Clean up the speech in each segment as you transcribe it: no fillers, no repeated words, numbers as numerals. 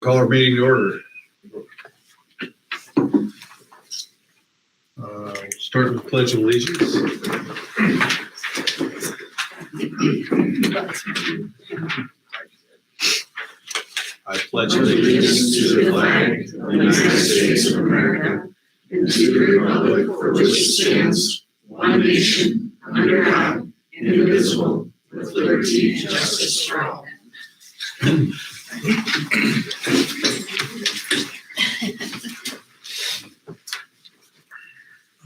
Call our meeting to order. Start with Pledge of Allegiance. I pledge allegiance to the flag of the United States of America and to the republic for which it stands, one nation, under God, indivisible, with liberty and justice for all.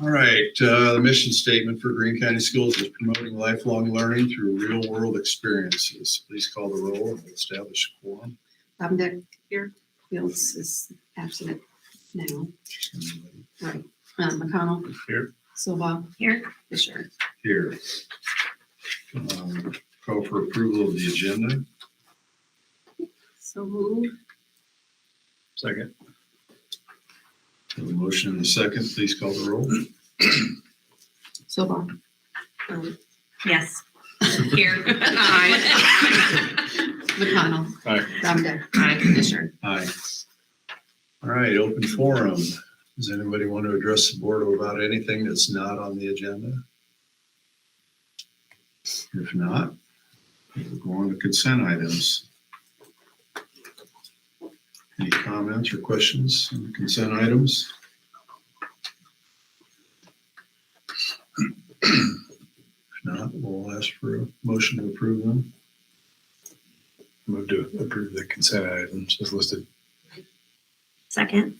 All right, the mission statement for Greene County Schools is promoting lifelong learning through real-world experiences. Please call the roll and establish a quorum. Dominic here. Fields is absent now. Right. McConnell. Here. Silva. Here. Fisher. Here. Call for approval of the agenda. So moved. Second. A motion and a second. Please call the roll. Silva. Yes. Here. Aye. McConnell. Aye. Dominic. Aye. Fisher. Aye. All right, open forum. Does anybody want to address the board about anything that's not on the agenda? If not, we'll go on to consent items. Any comments or questions on the consent items? If not, we'll ask for a motion to approve them. Move to approve the consent items as listed. Second.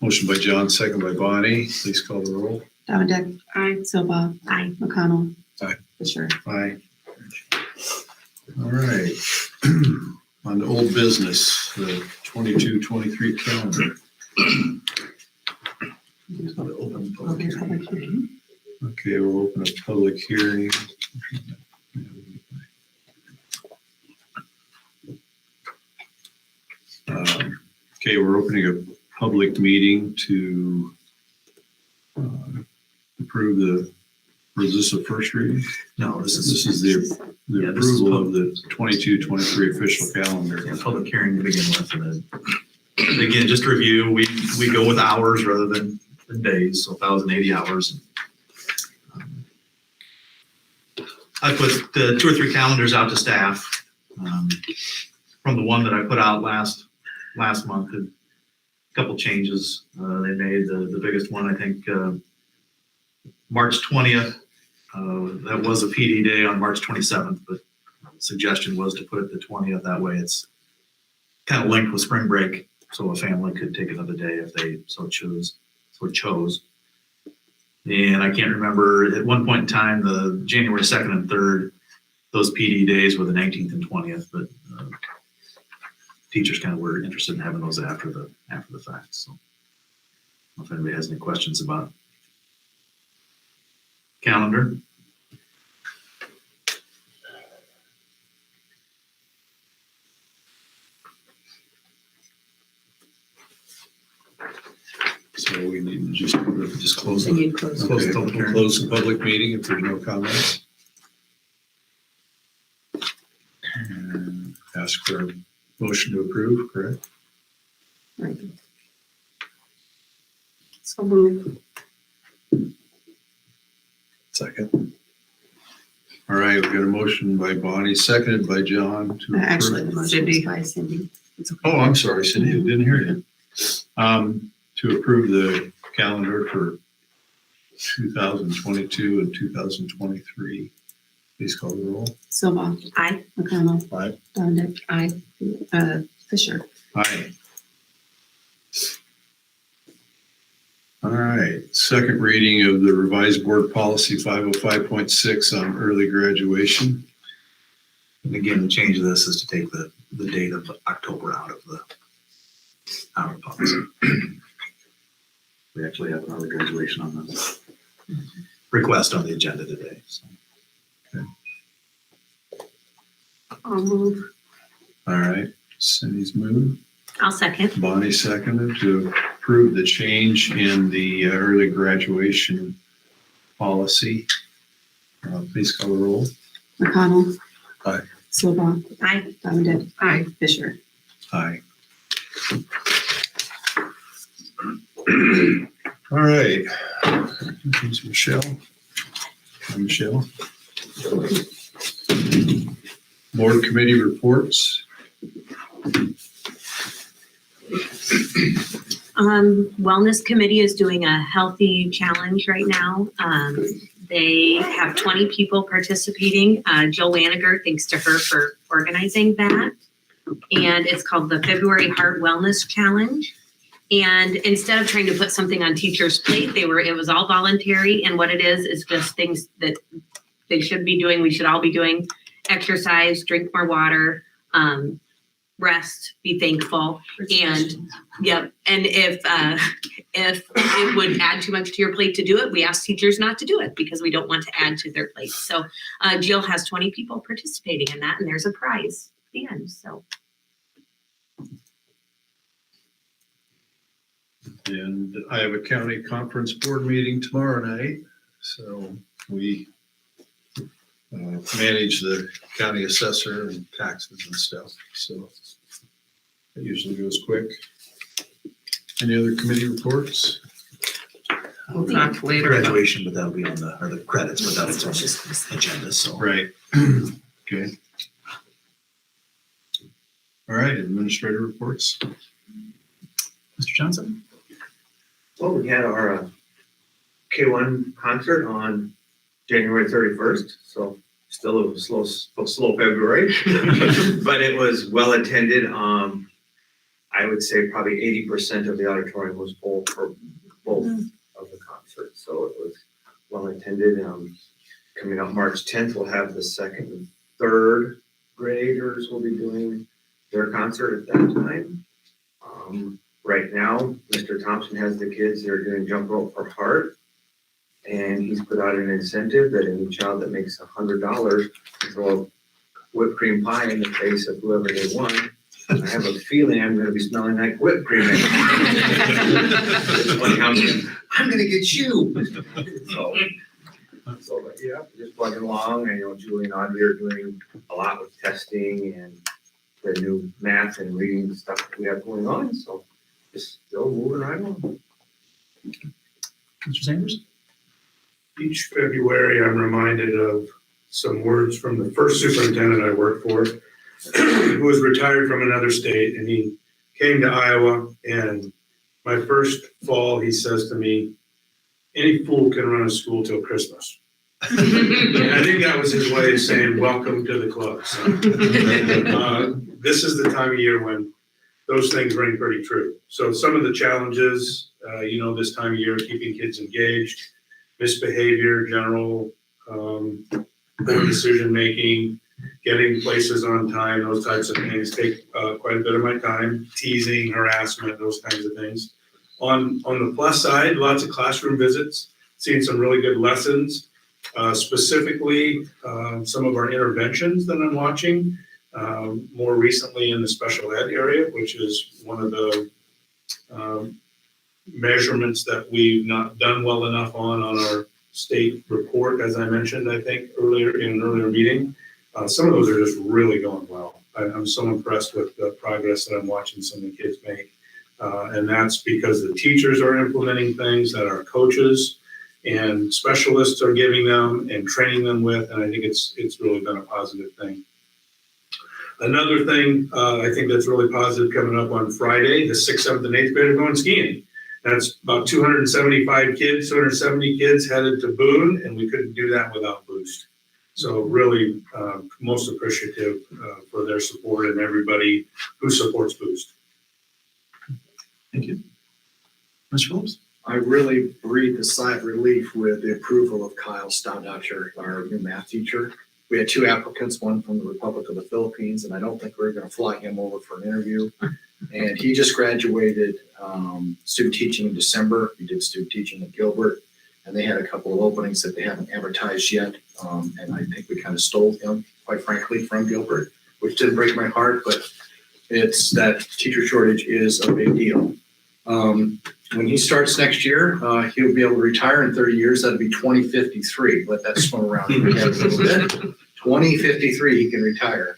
Motion by John, second by Bonnie. Please call the roll. Dominic. Aye. Silva. Aye. McConnell. Aye. Fisher. Aye. All right. On to old business, the 22-23 calendar. Open public Public hearing. hearing. Okay, we'll open a public hearing. Okay, we're opening a public meeting to approve the, or is this a first reading? No, this is the Yeah, this is approval of the 22-23 official calendar. a public hearing to begin with. And then, again, just to review, we go with hours rather than days, so 1,080 hours. I put the 2 or 3 calendars out to staff from the one that I put out last month. A couple changes they made. The biggest one, I think, March 20th. That was a PD day on March 27th, but suggestion was to put it the 20th. That way it's kind of linked with spring break, so a family could take another day if they so chose. And I can't remember, at one point in time, the January 2nd and 3rd, those PD days were the 19th and 20th, but teachers kind of were interested in having those after the fact. So I don't know if anybody has any questions about calendar. So we need to just close And it. you close. Okay, Close the public we'll hearing. close the public meeting if there's no comments. And ask for a motion to approve, correct? Right. So moved. Second. All right, we've got a motion by Bonnie, seconded by John to Actually, the approve. motion was by Cindy. It's okay. Oh, I'm sorry, Cindy, I didn't hear you. To approve the calendar for 2022 and 2023. Please call the roll. Silva. Aye. McConnell. Aye. Dominic. Aye. Fisher. Aye. All right, second reading of the revised board policy 505.6 on early graduation. And again, the change of this is to take the date of October out of the policy. We actually have an early graduation on the request on the agenda today. So. I'll move. All right, Cindy's moved. I'll second. Bonnie seconded to approve the change in the early graduation policy. Please call the roll. McConnell. Aye. Silva. Aye. Dominic. Aye. Fisher. Aye. All right. Here's Michelle. Hi, Michelle. Board committee reports. Wellness Committee is doing a healthy challenge right now. They have 20 people participating. Jill Waniger, thanks to her for organizing that. And it's called the February Heart Wellness Challenge. And instead of trying to put something on teachers' plate, it was all voluntary. And what it is just things that they should be doing, we should all be doing: exercise, drink more water, rest, be thankful. And yep. And if it would add too much to your plate to do it, we ask teachers not to do it because we don't want to add to their plate. So Jill has 20 people participating in that, and there's a prize at the end. So. And I have a county conference board meeting tomorrow night. So we manage the county assessor and taxes and stuff. So it usually goes quick. Any other committee reports? We'll talk later. Graduation, but that'll be on the credits, but that's on this agenda, so. Right. Okay. All right, administrator reports. Mr. Johnson? Well, we had our K1 concert on January 31st, so still a slow February, but it was well attended. I would say probably 80% of the auditorium was full for both of the concerts, so it was well attended. Coming up March 10th, we'll have the second and third graders will be doing their concert at that time. Right now, Mr. Thompson has the kids that are doing jump rope for heart, and he's put out an incentive that any child that makes $100 can throw a whipped cream pie in the face of whoever they want. I have a feeling I'm going to be smelling like whipped cream. It's funny how I'm going to get you. So but yeah, just plugging along. I know Julie and Audrey are doing a lot with testing and the new math and reading stuff that we have going on. So just still moving right on. Mr. Sanders? Each February, I'm reminded of some words from the first superintendent I worked for, who was retired from another state, and he came to Iowa, and my first fall, he says to me, "Any fool can run a school till Christmas." And I think that was his way of saying, welcome to the club. So, this is the time of year when those things ring pretty true. So some of the challenges, this time of year, keeping kids engaged, misbehavior, general poor decision-making, getting places on time, those types of things take quite a bit of my time. Teasing, harassment, those kinds of things. On the plus side, lots of classroom visits, seeing some really good lessons, specifically some of our interventions that I'm watching, more recently in the special ed area, which is one of the measurements that we've not done well enough on our state report, as I mentioned, I think, earlier in an earlier meeting. Some of those are just really going well. I'm so impressed with the progress that I'm watching some of the kids make. And that's because the teachers are implementing things that our coaches and specialists are giving them and training them with, and I think it's really been a positive thing. Another thing I think that's really positive coming up on Friday, the 6th, 7th, and 8th grade are going skiing. That's about 270 kids headed to Boone, and we couldn't do that without Boost. So really most appreciative for their support and everybody who supports Boost. Thank you. Mr. Phillips? I really breathed a sigh of relief with the approval of Kyle Staudacher, our new math teacher. We had 2 applicants, one from the Republic of the Philippines, and I don't think we're going to fly him over for an interview. And he just graduated student teaching in December. He did student teaching at Gilbert, and they had a couple of openings that they haven't advertised yet. And I think we kind of stole him, quite frankly, from Gilbert, which didn't break my heart, but it's that teacher shortage is a big deal. When he starts next year, he'll be able to retire in 30 years. That'll be 2053. Let that swim around in your head a little bit. 2053, he can retire.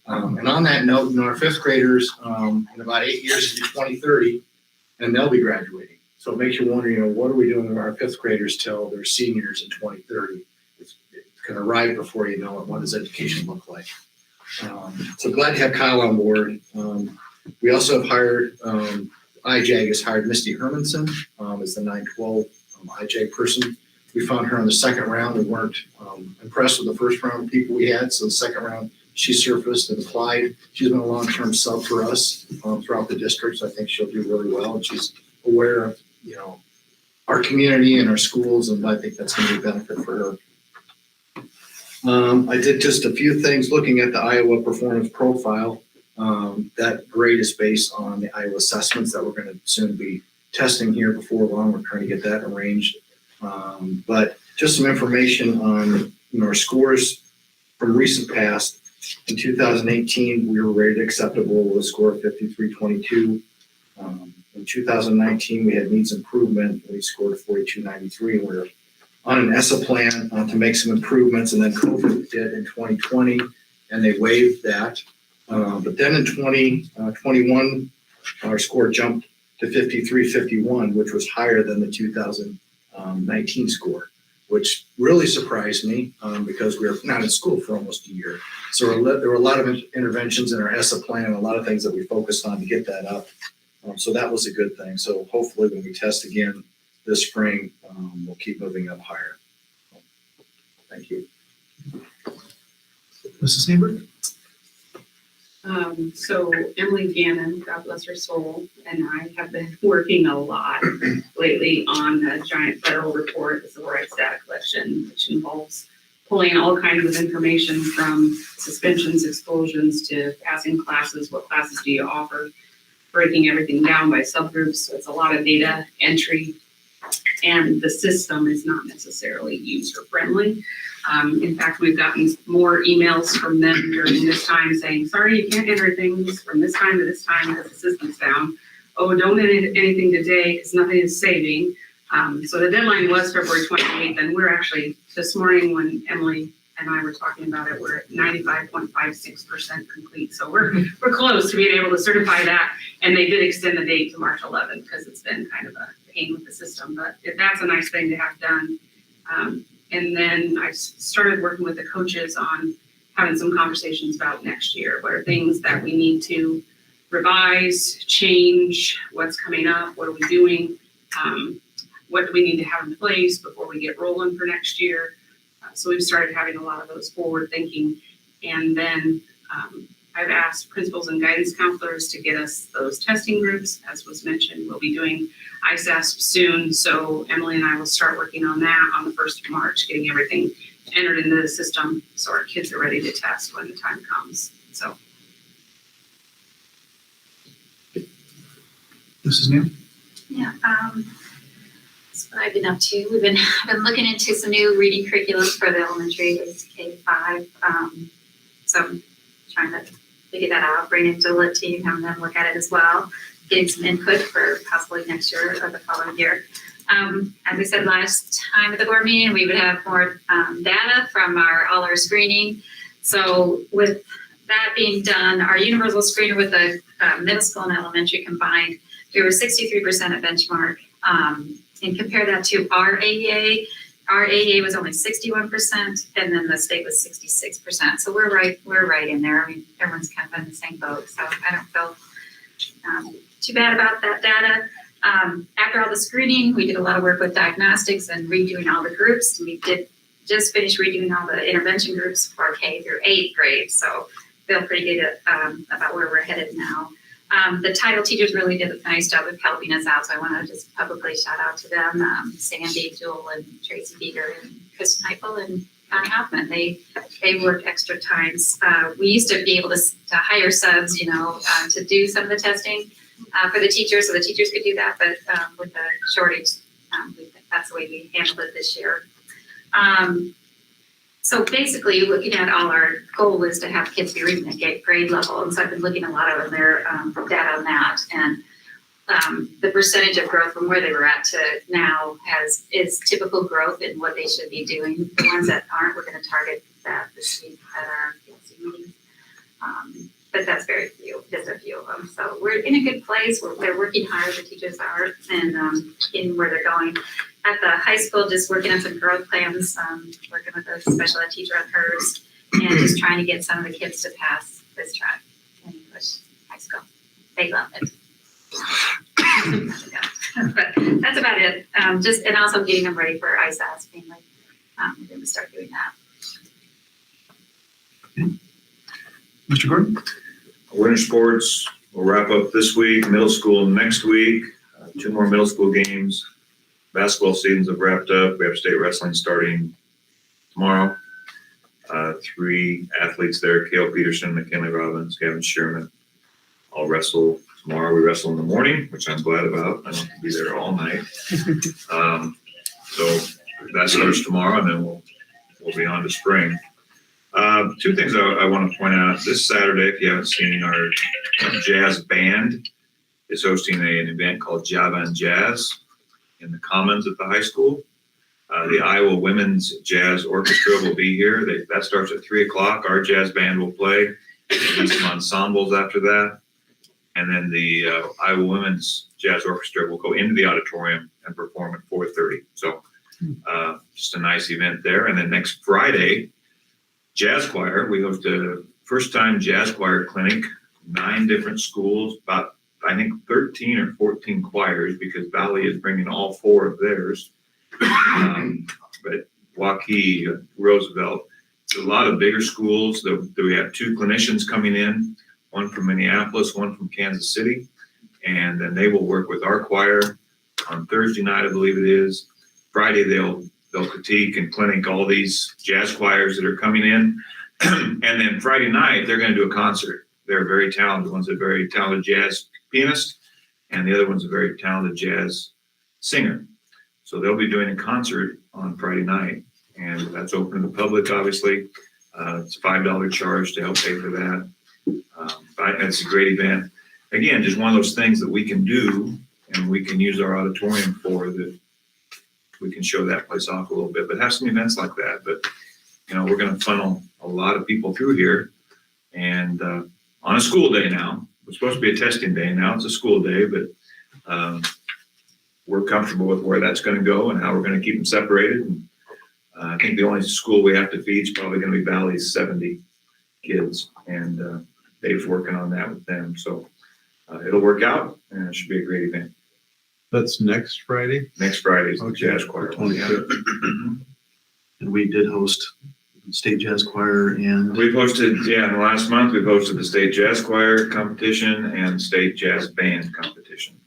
And on that note, our fifth graders, in about 8 years will be 2030, and they'll be graduating. So it makes you wonder, what are we doing with our fifth graders till they're seniors in 2030? It's going to arrive before you know it. What does education look like? So glad to have Kyle on board. We also have hired, IJAG has hired Misty Hermanson as the 912 IJAG person. We found her in the second round. We weren't impressed with the first round of people we had, so the second round she surfaced and applied. She's been a long-term sub for us throughout the district, so I think she'll do really well. And she's aware of, our community and our schools, and I think that's going to be a benefit for her. I did just a few things looking at the Iowa performance profile. That grade is based on the Iowa assessments that we're going to soon be testing here before long. We're trying to get that arranged. But just some information on our scores from recent past. In 2018, we were rated acceptable with a score of 53.22. In 2019, we had needs improvement. We scored a 42.93, and we're on an ESSA plan to make some improvements. And then COVID hit in 2020, and they waived that. But then in 2021, our score jumped to 53.51, which was higher than the 2019 score, which really surprised me because we were not in school for almost a year. So there were a lot of interventions in our ESSA plan and a lot of things that we focused on to get that up. So that was a good thing. So hopefully when we test again this spring, we'll keep moving up higher. Thank you. Mrs. Sandberg? So Emily Gannon, God bless her soul, and I have been working a lot lately on a giant federal report, the Civil Rights Data Collection, which involves pulling all kinds of information from suspensions, expulsions to passing classes, what classes do you offer, breaking everything down by subgroups. So it's a lot of data entry, and the system is not necessarily user-friendly. In fact, we've gotten more emails from them during this time saying, sorry, you can't enter things from this time to this time because the system's down. Oh, don't enter anything today because nothing is saving. So the deadline was February 28th, and we're actually, this morning when Emily and I were talking about it, we're at 95.56% complete. So we're close to being able to certify that. And they did extend the date to March 11th because it's been kind of a pain with the system, but that's a nice thing to have done. And then I started working with the coaches on having some conversations about next year. What are things that we need to revise, change, what's coming up, what are we doing, what do we need to have in place before we get rolling for next year. So we've started having a lot of those forward thinking. And then I've asked principals and guidance counselors to get us those testing groups. As was mentioned, we'll be doing ISASP soon. So Emily and I will start working on that on the 1st of March, getting everything entered into the system so our kids are ready to test when the time comes. So. Mrs. Neal? Yeah, that's what I've been up to. I've been looking into some new reading curriculums for the elementary, K-5. So I'm trying to figure that out, bring it to the lit team, having them look at it as well, getting some input for possibly next year or the following year. As I said last time at the board meeting, we would have more data from all our screening. So with that being done, our universal screener with the middle school and elementary combined, we were 63% at benchmark. And compare that to our AEA. Our AEA was only 61%, and then the state was 66%. So we're right in there. I mean, everyone's kind of in the same boat. So I don't feel too bad about that data. After all the screening, we did a lot of work with diagnostics and redoing all the groups. We did just finish redoing all the intervention groups for K through 8th grade. So feel pretty good about where we're headed now. The title teachers really did a nice job of helping us out, so I want to just publicly shout out to them. Sandy, Jewel, and Tracy Beeger, and Kristen Heifel, and Connie Hoffman. They worked extra times. We used to be able to hire subs, to do some of the testing for the teachers, so the teachers could do that. But with the shortage, that's the way we handled it this year. So basically, looking at all our goal is to have kids be reading at grade level. And so I've been looking a lot of their data on that. And the percentage of growth from where they were at to now is typical growth in what they should be doing. The ones that aren't, we're going to target that this week at our PLC meeting. But that's very few, just a few of them. So we're in a good place. They're working hard, the teachers are, and in where they're going. At the high school, just working on some growth plans, working with a special ed teacher on hers, and just trying to get some of the kids to pass this track in English high school. They love it. But that's about it. And also getting them ready for ISAS mainly. We're going to start doing that. Mr. Gordon? Winter sports will wrap up this week, middle school next week, 2 more middle school games. Basketball seasons have wrapped up. We have state wrestling starting tomorrow. 3 athletes there, Cale Peterson, McKinley Robbins, Gavin Sherman. I'll wrestle tomorrow. We wrestle in the morning, which I'm glad about. I don't have to be there all night. So that starts tomorrow, and then we'll be on to spring. 2 things I want to point out. This Saturday, if you haven't seen, our jazz band is hosting an event called Java and Jazz in the Commons at the high school. The Iowa Women's Jazz Orchestra will be here. That starts at 3 o'clock. Our jazz band will play. There'll be some ensembles after that. And then the Iowa Women's Jazz Orchestra will go into the auditorium and perform at 4:30. So just a nice event there. And then next Friday, Jazz Choir, we host a first-time jazz choir clinic, 9 different schools, about, I think, 13 or 14 choirs, because Valley is bringing all 4 of theirs. But Waukee, Roosevelt, it's a lot of bigger schools. We have 2 clinicians coming in, one from Minneapolis, one from Kansas City, and then they will work with our choir on Thursday night, I believe it is. Friday, they'll critique and clinic all these jazz choirs that are coming in. And then Friday night, they're going to do a concert. They're very talented. One's a very talented jazz pianist, and the other one's a very talented jazz singer. So they'll be doing a concert on Friday night, and that's open to the public, obviously. It's a $5 charge to help pay for that. But it's a great event. Again, just one of those things that we can do, and we can use our auditorium for, that we can show that place off a little bit, but have some events like that. But, we're going to funnel a lot of people through here, and on a school day now. It's supposed to be a testing day. Now it's a school day, but we're comfortable with where that's going to go and how we're going to keep them separated. And I think the only school we have to feed is probably going to be Valley's 70 kids, and Dave's working on that with them. So it'll work out, and it should be a great event. That's next Friday? Next Friday's the Okay. jazz choir. 25th. And we did host state jazz choir and We've hosted, in the last month, we've hosted the state jazz choir competition and state jazz band competition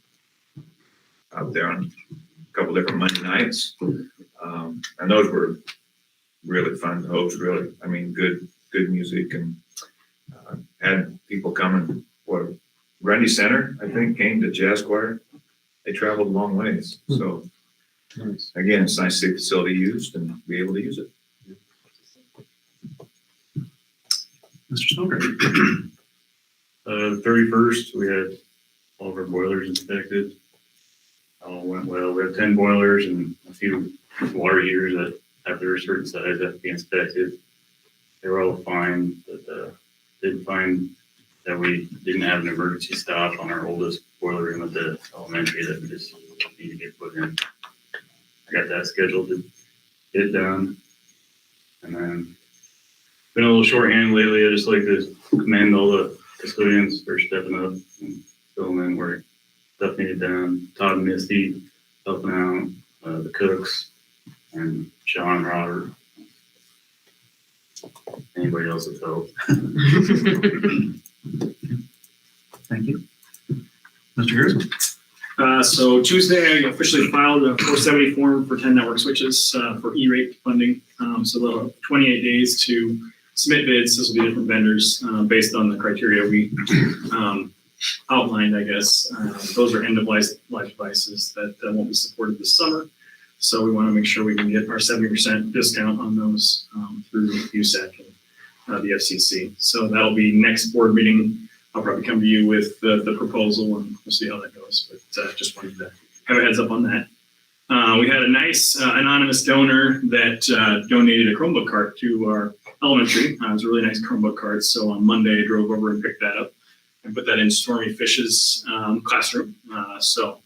out there on a couple different Monday nights. And those were really fun to host, really. I mean, good music, and had people coming. Grundy Center, I think, came to jazz choir. They traveled a long ways. So Nice. again, it's nice to see the facility used and be able to use it. Mr. Smoker. 31st, we had all of our boilers inspected. All went well. We have 10 boilers and a few water heaters that after a certain size have to be inspected. They were all fine, but didn't find that we didn't have an emergency stop on our oldest boiler room at the elementary that we just need to get put in. I got that scheduled to get it done. And then been a little shorthanded lately. I just like to commend all the custodians for stepping up and filling in where stuff needed done. Todd and Misty helping out, the cooks, and Sean and Robert. Anybody else that's helped. Thank you. Mr. Harrison. So Tuesday, I officially filed a 470 form for 10 network switches for E-rate funding. So they'll have 28 days to submit bids. This will be different vendors based on the criteria we outlined, I guess. Those are end-of-life devices that won't be supported this summer. So we want to make sure we can get our 70% discount on those through USAC and the FCC. So that'll be next board meeting. I'll probably come to you with the proposal, and we'll see how that goes. But just wanted to have a heads up on that. We had a nice anonymous donor that donated a Chromebook cart to our Elementary. It was a really nice Chromebook card. So on Monday, I drove over and picked that up and put that in Stormy Fish's classroom. So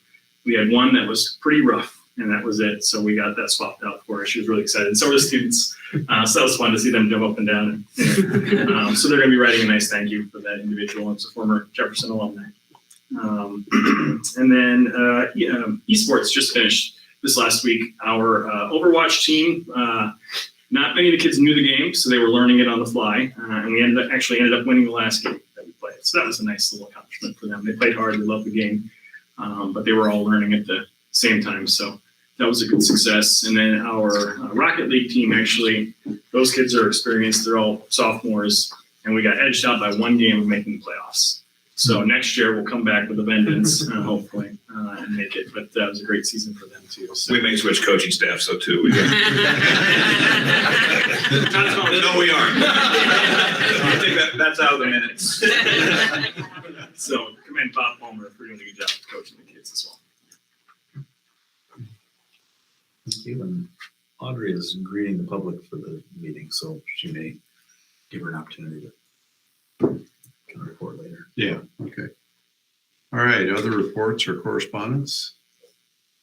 we had one that was pretty rough, and that was it. So we got that swapped out for her. She was really excited. And so were the students. So that was fun to see them jump up and down. So they're going to be writing a nice thank you for that individual. It's a former Jefferson alumni. And then esports just finished this last week. Our Overwatch team, not many of the kids knew the game, so they were learning it on the fly. And we ended up winning the last game that we played. So that was a nice little accomplishment for them. They played hard, they loved the game, but they were all learning at the same time. So that was a good success. And then our Rocket League team, actually, those kids are experienced. They're all sophomores, and we got edged out by one game of making the playoffs. So next year we'll come back with a vengeance, hopefully, and make it. But that was a great season for them too. So. We may switch coaching staff, so too. No, we aren't. I think that's out of the minutes. So commend Bob Palmer for doing a good job of coaching the kids as well. Thank you. And Audrey is greeting the public for the meeting, so she may give her an opportunity to report later. Yeah, okay. All right, other reports or correspondence?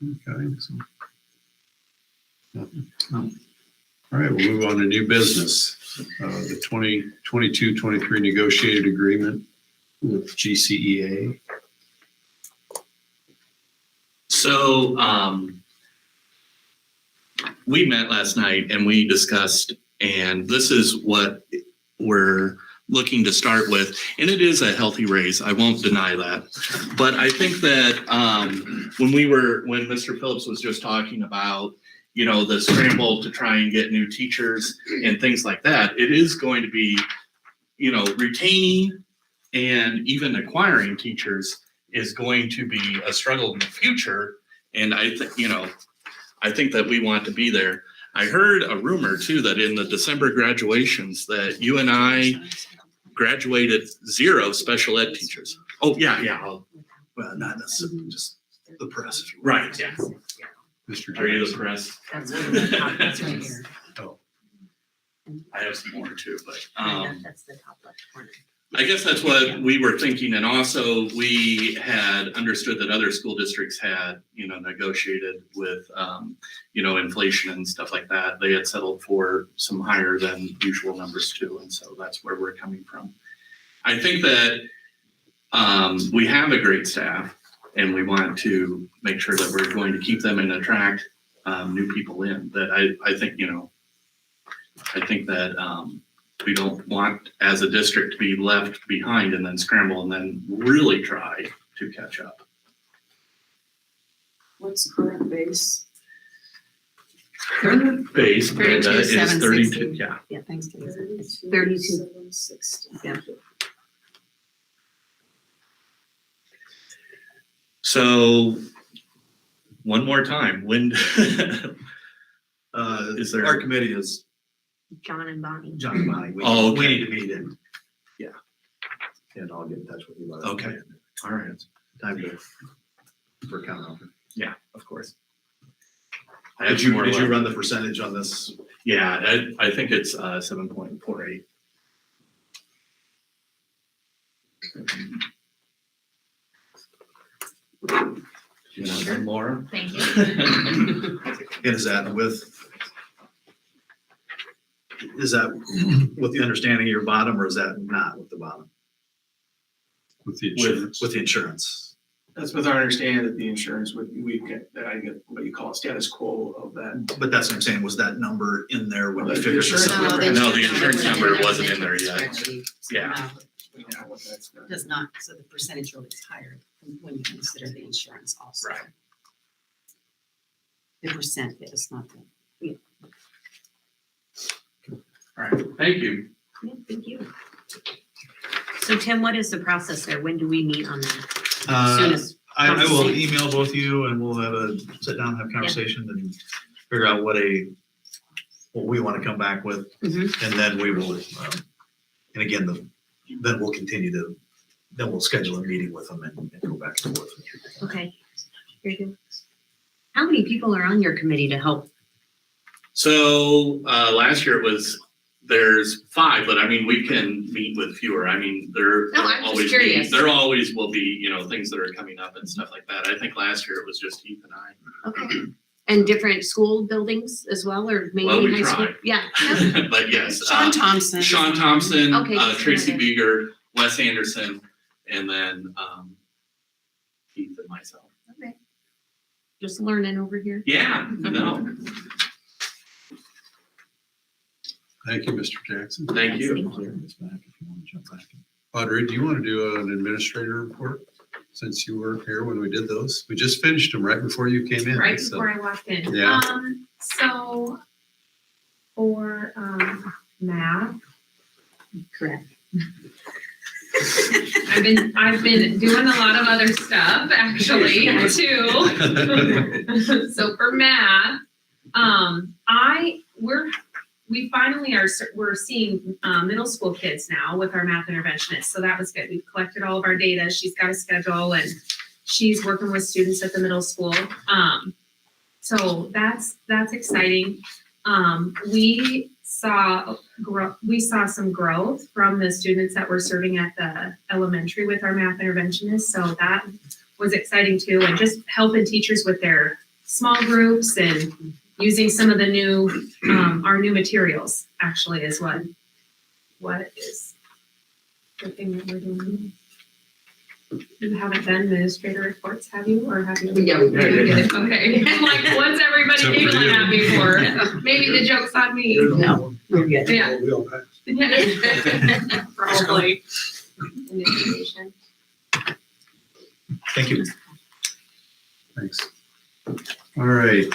Okay. So, nothing. No. All right, we'll move on to new business. The 2022-23 negotiated agreement with GCEA. So we met last night and we discussed, and this is what we're looking to start with, and it is a healthy raise. I won't deny that, but I think that when Mr. Phillips was just talking about, the scramble to try and get new teachers and things like that, it is going to be, retaining and even acquiring teachers is going to be a struggle in the future. And I think that we want to be there. I heard a rumor too that in the December graduations that you and I graduated 0 special ed teachers. Oh, yeah. Well, not necessarily, just the press. If you Right, yeah. Mr. Are you the Jackson. press? That's that's right here. Oh. I have some more too, but That's the top left corner. I guess that's what we were thinking. And also we had understood that other school districts had, negotiated with, inflation and stuff like that. They had settled for some higher than usual numbers too. And so that's where we're coming from. I think that we have a great staff and we want to make sure that we're going to keep them and attract new people in. That I think that we don't want as a district to be left behind and then scramble and then really try to catch up. What's current base? Current base is 32, yeah. Yeah, thanks. 32. 760. Yeah. So one more time, when is there? Our committee is John and Bonnie. John and Bonnie. Oh, okay. We need to meet in. Yeah. And I'll get in touch with you. Okay. All right. Time for count open. Yeah, of course. Did you run the percentage on this? Yeah, I think it's 7.48. You want one more? Thank you. And is that with the understanding of your bottom, or is that not with the bottom? With the insurance. With the insurance. That's with our understanding that the insurance we get what you call a status quo of that. But that's what I'm saying, was that number in there when you The figured this insurance out? number- No, the insurance number wasn't in there yet. Yeah. We know what that's gonna- Does not, so the percentage really is higher when you consider the insurance also. Right. The percent is not the. All right, thank you. Yeah, thank you. So Tim, what is the process there? When do we meet on that? Soon as I will possible. email both of you and we'll have a sit down, have a conversation and figure out what we want to come back with. Mhm. And then we will, and again, then we'll continue then we'll schedule a meeting with them and go back and forth. Okay, very good. How many people are on your committee to help? So last year it was there's 5, but I mean, we can meet with fewer. I mean, No, I'm just curious. there always will be, you know, things that are coming up and stuff like that. I think last year it was just Heath and I. Okay. And different school buildings as well, or Well, mainly we high school? tried. Yeah. But yes. Sean Thompson. Sean Thompson, Okay, just Tracy another. Beeger, Wes Anderson, and then Heath and myself. Okay. Just learning over here. Yeah, no, Thank you, Mr. Jackson. thank you. Thank you. It's back if you want to jump back in. Audrey, do you want to do an administrator report since you weren't here when we did those? We just finished them right before you came in. Right so- before I walked in. Yeah. So for math, Correct. I've been doing a lot of other stuff actually too. So for math, we finally we're seeing middle school kids now with our math interventionist. So that was good. We've collected all of our data. She's got a schedule and she's working with students at the middle school. So that's exciting. We saw some growth from the students that were serving at the elementary with our math interventionist. So that was exciting too. And just helping teachers with their small groups and using some of the new, our new materials actually is what is the thing that we're doing. You haven't done administrator reports, have you, or have you? Yeah, we did. Okay, I'm like, what's everybody Except for giggling you. at me for? Maybe the joke's on me. No, we're good. Yeah. We all passed. Yeah. Probably. Initiation. Thank you. Thanks. All right,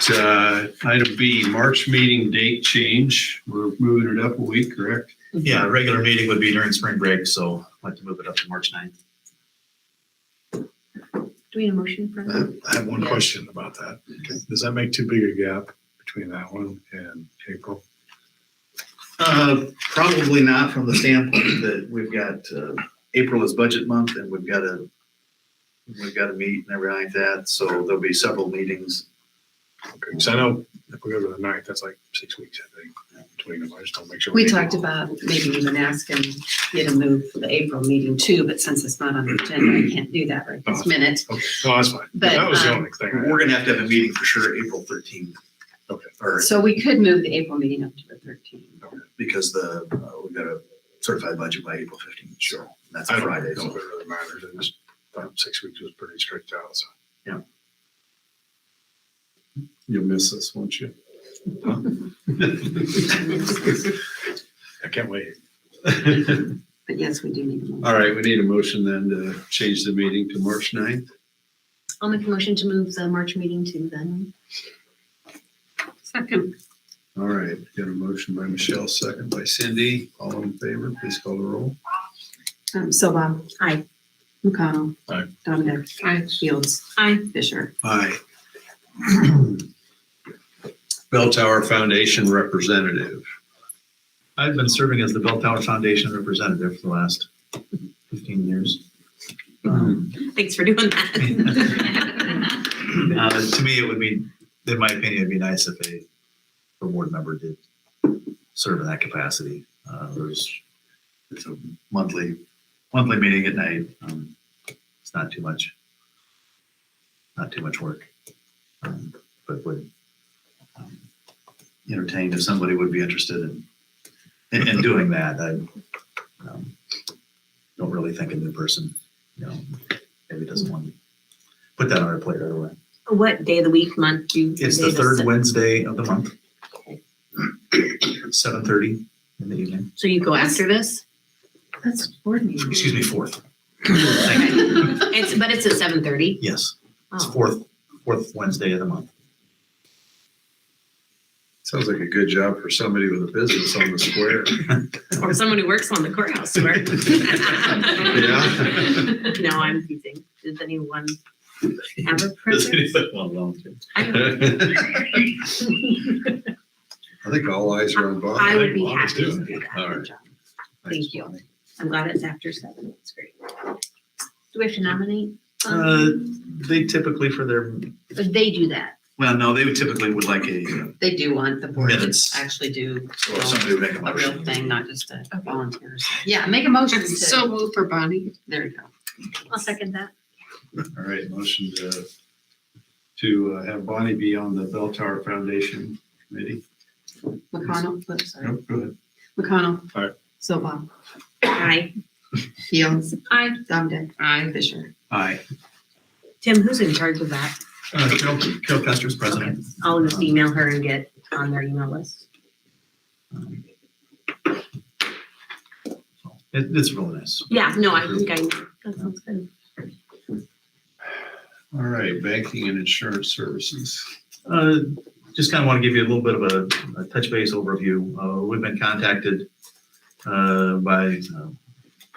item B, March meeting date change. We're moving it up a week, correct? Yeah, a regular meeting would be during spring break, so I'd like to move it up to March 9th. Do we have a motion for that? I have one Yes. question about that. Does that make too big a gap between that one and April? Probably not from the standpoint that we've got, April is budget month and we've got to meet and everything like that. So there'll be several meetings. Okay, so I know if we go to the 9th, that's like 6 weeks, I think, between them. I just don't make sure. We talked about maybe even asking you to move for the April meeting too, but since it's not on the agenda, I can't do that right this minute. Okay, no, that's fine. But, That was the only thing. We're going to have a meeting for sure, April 13th. Okay. Or So we could move the April meeting up to the 13th. because we've got a certified budget by April 15th. Sure. That's I a don't Friday. know So. if it really matters. I just thought 6 weeks was pretty strict out, so. You'll miss us, won't you? I can't wait. But yes, we do need a motion. All right, we need a motion then to change the meeting to March 9th. I'll make a motion to move the March meeting to then. Second. All right, got a motion by Michelle, second by Cindy. All in favor, please call the roll. Silva. Aye. McConnell. Aye. Dominic. Aye. Fields. Aye. Fisher. Aye. Bell Tower Foundation representative. I've been serving as the Bell Tower Foundation representative for the last 15 years. Thanks for doing that. To me, it would be, in my opinion, it'd be nice if a board member did serve in that capacity. It's a monthly meeting at night. It's not too much work. But would entertain if somebody would be interested in doing that. I don't really think a new person, maybe doesn't want to put that on our plate right away. What day of the week, month? It's the third Wednesday of the month. 7:30 in the evening. So you go after this? That's board meeting. Excuse me, 4th. But it's at 7:30? Yes, it's Oh. fourth Wednesday of the month. Sounds like a good job for somebody with a business on the square. Or someone who works on the courthouse square. Yeah. No, I'm teasing. Does anyone have a Does preference? anybody want to volunteer? I don't know. I think all eyes are on Bob. I would be Bob is happy to doing do it. that. All Good right. job. Thank you. I'm glad it's after 7. It's great. Do we have to nominate? They typically for their, But they do that. Well, no, they would typically would like a, They do want the board to Minutes. actually do or somebody would make a a motion. real thing, not just a volunteer. Yeah, make a motion to. So move for Bonnie. There you go. I'll second that. All right, motion to have Bonnie be on the Bell Tower Foundation Committee. McConnell, oops, sorry. Nope, go ahead. McConnell. Aye. Silva. Aye. Fields. Aye. Dominic. Aye. Fisher. Aye. Tim, who's in charge of that? Carol Custer's president. I'll just email her and get on their email list. It's really nice. Yeah, no, I think that sounds good. All right, banking and insurance services. Just kind of want to give you a little bit of a touch base overview. We've been contacted by a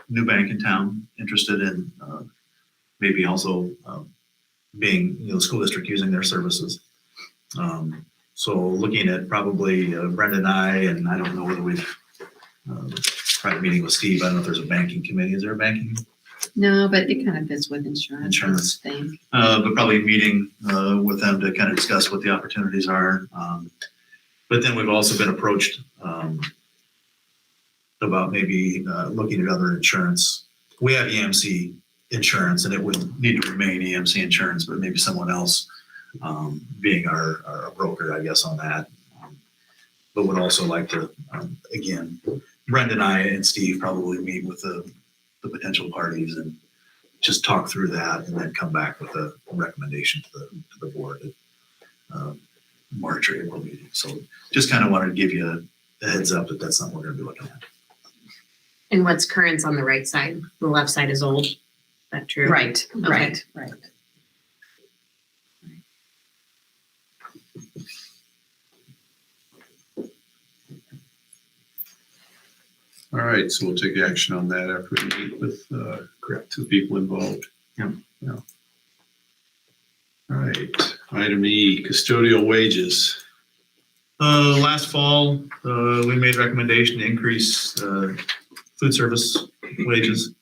new bank in town interested in maybe also being, the school district using their services. So looking at probably Brenda and I don't know whether we've tried a meeting with Steve. I don't know if there's a banking committee. Is there a banking? No, but it kind of fits with insurance. Insurance. Thing. But probably meeting with them to kind of discuss what the opportunities are. But then we've also been approached about maybe looking at other insurance. We have EMC insurance and it would need to remain EMC insurance, but maybe someone else being our broker, I guess, on that. But would also like to, again, Brenda and I and Steve probably meet with the potential parties and just talk through that and then come back with a recommendation to the board at March or April meeting. So just kind of wanted to give you a heads up that that's something we're going to be looking at. And what's current's on the right side? The left side is old. Is that true? Right, Okay. right. All right, so we'll take action on that after we meet with the people involved. Yeah. All right, item E, custodial wages. Last fall, we made a recommendation to increase food service wages.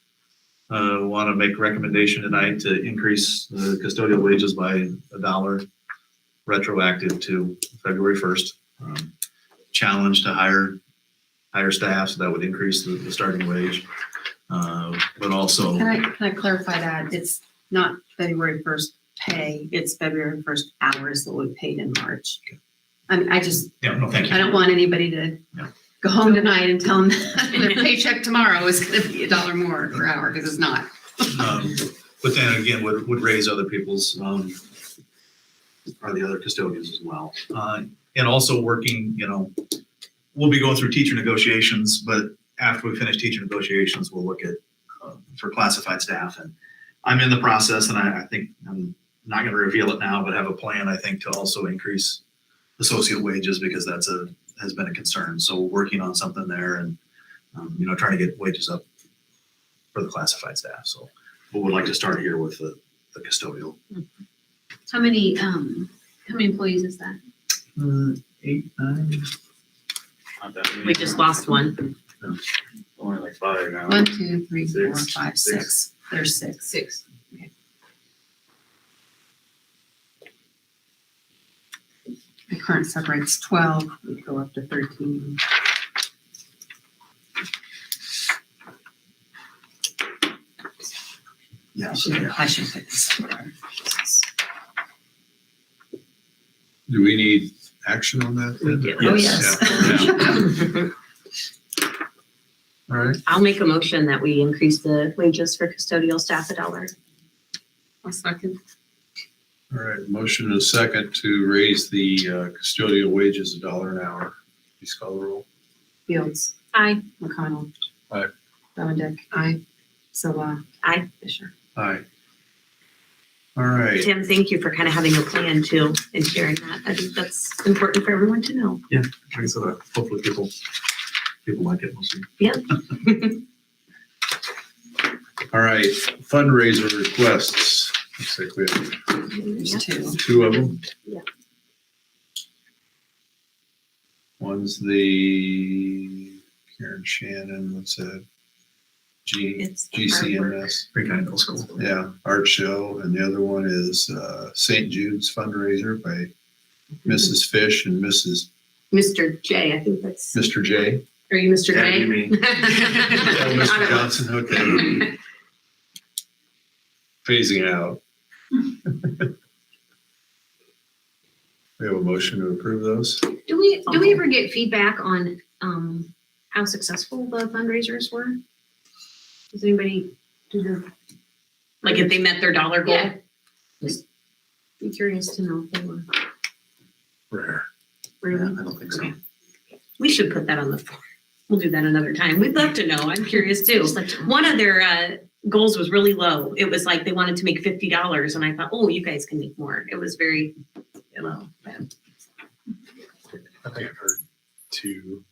Want to make a recommendation tonight to increase the custodial wages by $1 retroactive to February 1st. Challenge to hire staff, so that would increase the starting wage. But also, Can I clarify that? It's not February 1st pay, it's February 1st hours that we paid in March. I mean, thank you. I don't want anybody to Yeah. go home tonight and tell them their paycheck tomorrow is gonna be $1 more per hour, because it's not. But then again, would raise other people's, or the other custodians as well. And also working, we'll be going through teacher negotiations, but after we finish teacher negotiations, we'll look at for classified staff. And I'm in the process, and I think I'm not going to reveal it now, but have a plan, I think, to also increase associate wages, because has been a concern. So we're working on something there and, trying to get wages up for the classified staff. So we would like to start here with the custodial. How many employees is that? 8, 9. Not that many. We just lost one. Only like 5 now. 1, 2, 3, 4, Six. 5, 6. There's 6. 6. The current separates 12, we go up to 13. Yeah. I should put this there. Do we need action on that? We do. Oh, yes. Yeah. All right, I'll make a motion that we increase the wages for custodial staff $1. I'll second. all right, motion and a second to raise the custodial wages $1 an hour. Please call the roll. Fields. Aye. McConnell. Aye. Dominic. Aye. Silva. Aye. Fisher. Aye. All right, Tim, thank you for kind of having a plan too and sharing that. I think that's important for everyone to know. Like I said, hopefully people like it mostly. all right, fundraiser requests. Looks like we have There's 2. 2 of them. Yeah. One's the Karen Shannon, what's that? It's GCMS. Pre-kind school. Yeah, art show, and the other one is St. Jude's fundraiser by Mrs. Fish and Mr. J, I think that's, J. are you Mr. That'd J? be me. Oh, Mr. Johnson, okay. Phasing out. We have a motion to approve those. Do we ever get feedback on, how successful the fundraisers were? Does anybody do the? Like if they met their dollar goal? Yeah. Just be curious to know if they were. Rare. Really? I don't think so. Okay. We should put that on the form. We'll do that another time. We'd love to know. I'm curious too. Just like to- One of their goals was really low. It was like they wanted to make $50, and I thought, oh, you guys can make more. It was very low. I think I've heard 2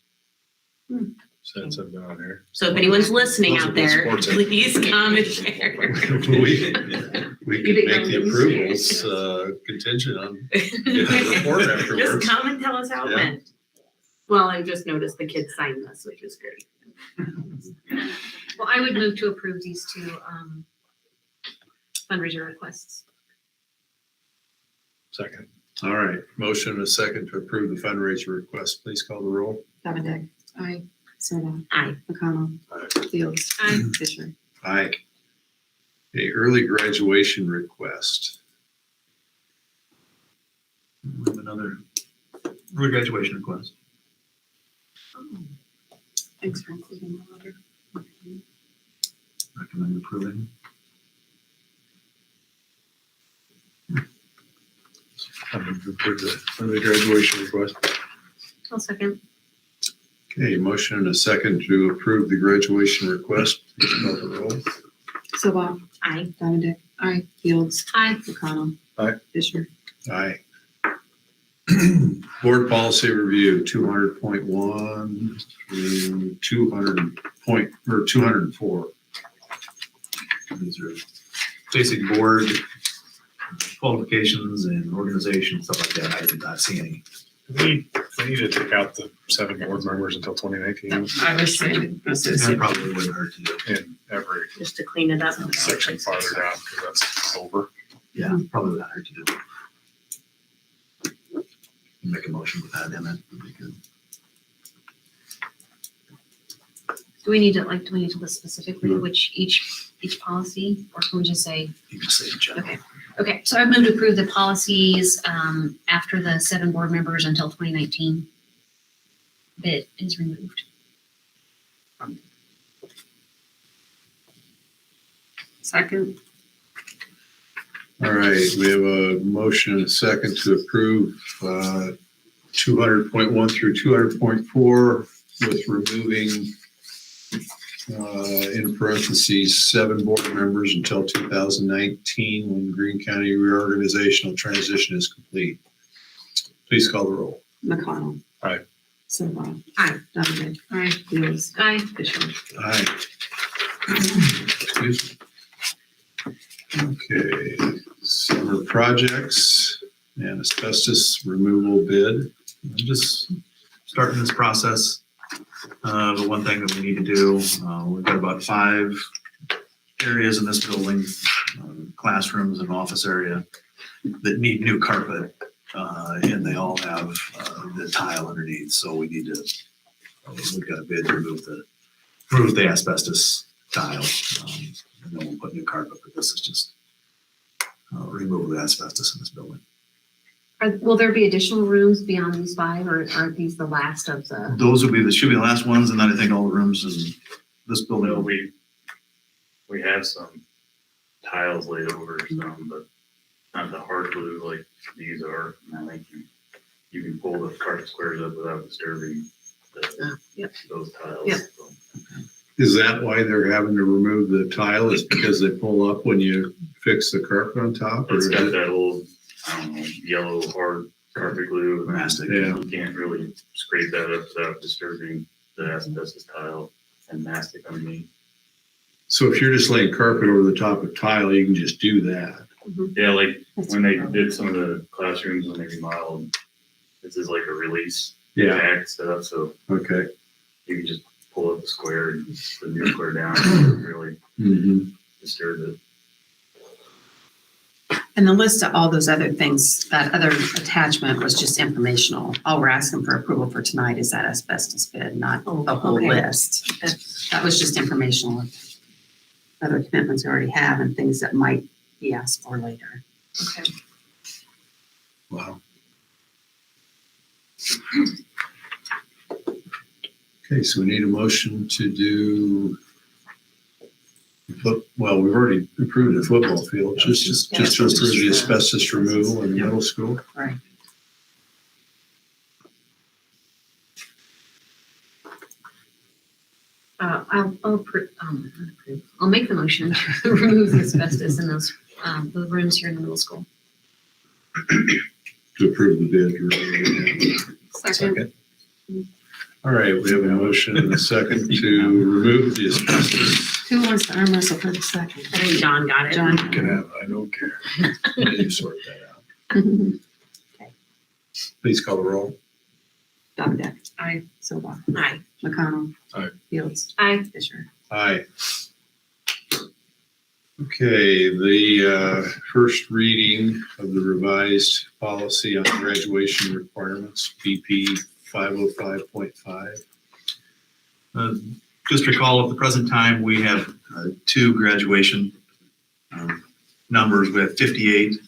cents of on there. So if anyone's listening Those are out good there, sports. please come and share. We can make the approvals contingent on getting the report Just afterwards. come and tell us how it Yeah. went. Well, I just noticed the kids signed this, which is great. Well, I would move to approve these 2 fundraiser requests. Second. All right, motion and a second to approve the fundraiser request. Please call the roll. Davidic. Aye. Silva. Aye. McConnell. Aye. Fields. Aye. Fisher. Aye. A early graduation request. We have another graduation request. Thanks for including the letter. Recommend approving. I'm going to approve the graduation request. I'll second. Okay, motion and a second to approve the graduation request. Please call the roll. Silva. Aye. Davidic. Aye. Fields. Aye. McConnell. Aye. Fisher. Aye. Board policy review, 200.1 through 204. These are basic board qualifications and organization, stuff like that. I did not see any. We need to take out the 7 board members until 2019 I was saying, That probably wouldn't hurt to do. in every just to clean it up. section farther down because that's over. Yeah, probably wouldn't hurt to do. Make a motion with that in it. Would be good. Do we need to list specifically which each policy, or can we just say? You can say in general. Okay, so I move to approve the policies after the 7 board members until 2019 bit is removed. Second. All right, we have a motion and a second to approve 200.1 through 200.4 with removing in parentheses 7 board members until 2019 when Greene County reorganizational transition is complete. Please call the roll. McConnell. Aye. Silva. Aye. Davidic. Aye. Fields. Aye. Fisher. Aye. Excuse me. Okay, summer projects and asbestos removal bid. I'm just starting this process. The one thing that we need to do, we've got about 5 areas in this building, classrooms and office area that need new carpet. And they all have the tile underneath, so we need to, we've got a bid to remove the asbestos tile. And then we'll put new carpet, but this is just remove the asbestos in this building. Will there be additional rooms beyond these 5, or are these the last of the? Those will be should be the last ones, and then I think all the rooms in this building Well, will be. we have some tiles laid over some, but not the hard glue like these are. And I think you can pull the carpet squares up without disturbing those tiles. Yep. So, Is that why they're having to remove the tile? Is because they pull up when you fix the carpet on top? Or It's is got it- that old, I don't know, yellow hard carpet glue. Mastic. Yeah. You can't really scrape that up without disturbing the asbestos tile and mastic underneath. So if you're just laying carpet over the top of tile, you can just do that. Yeah, like when they did some of the classrooms when they remodeled, this is like a release jack setup, so Okay. you can just pull up the square and the new square down and really Mm-hmm. disturb it. And the list of all those other things, that other attachment was just informational. All we're asking for approval for tonight is that asbestos bid, not the whole okay. list. That was just informational of other commitments we already have and things that might be asked for later. Okay. Wow. Okay, so we need a motion to do, well, we've already approved the football field, just to approve the asbestos removal in middle school. Right. I'll make the motion to remove the asbestos in those, the rooms here in the middle school. To approve the bid. Second. All right, we have a motion and a second to remove the asbestos. Who wants to arm wrestle for the second? I think John got it. John. You can have it, I don't care. You sort that out. Please call the roll. Dominic. Aye. Silva. Aye. McConnell. Aye. Fields. Aye. Fisher. Aye. Okay, the first reading of the revised policy on graduation requirements, BP 505.5. Just recall at the present time, we have two graduation numbers. We have 58,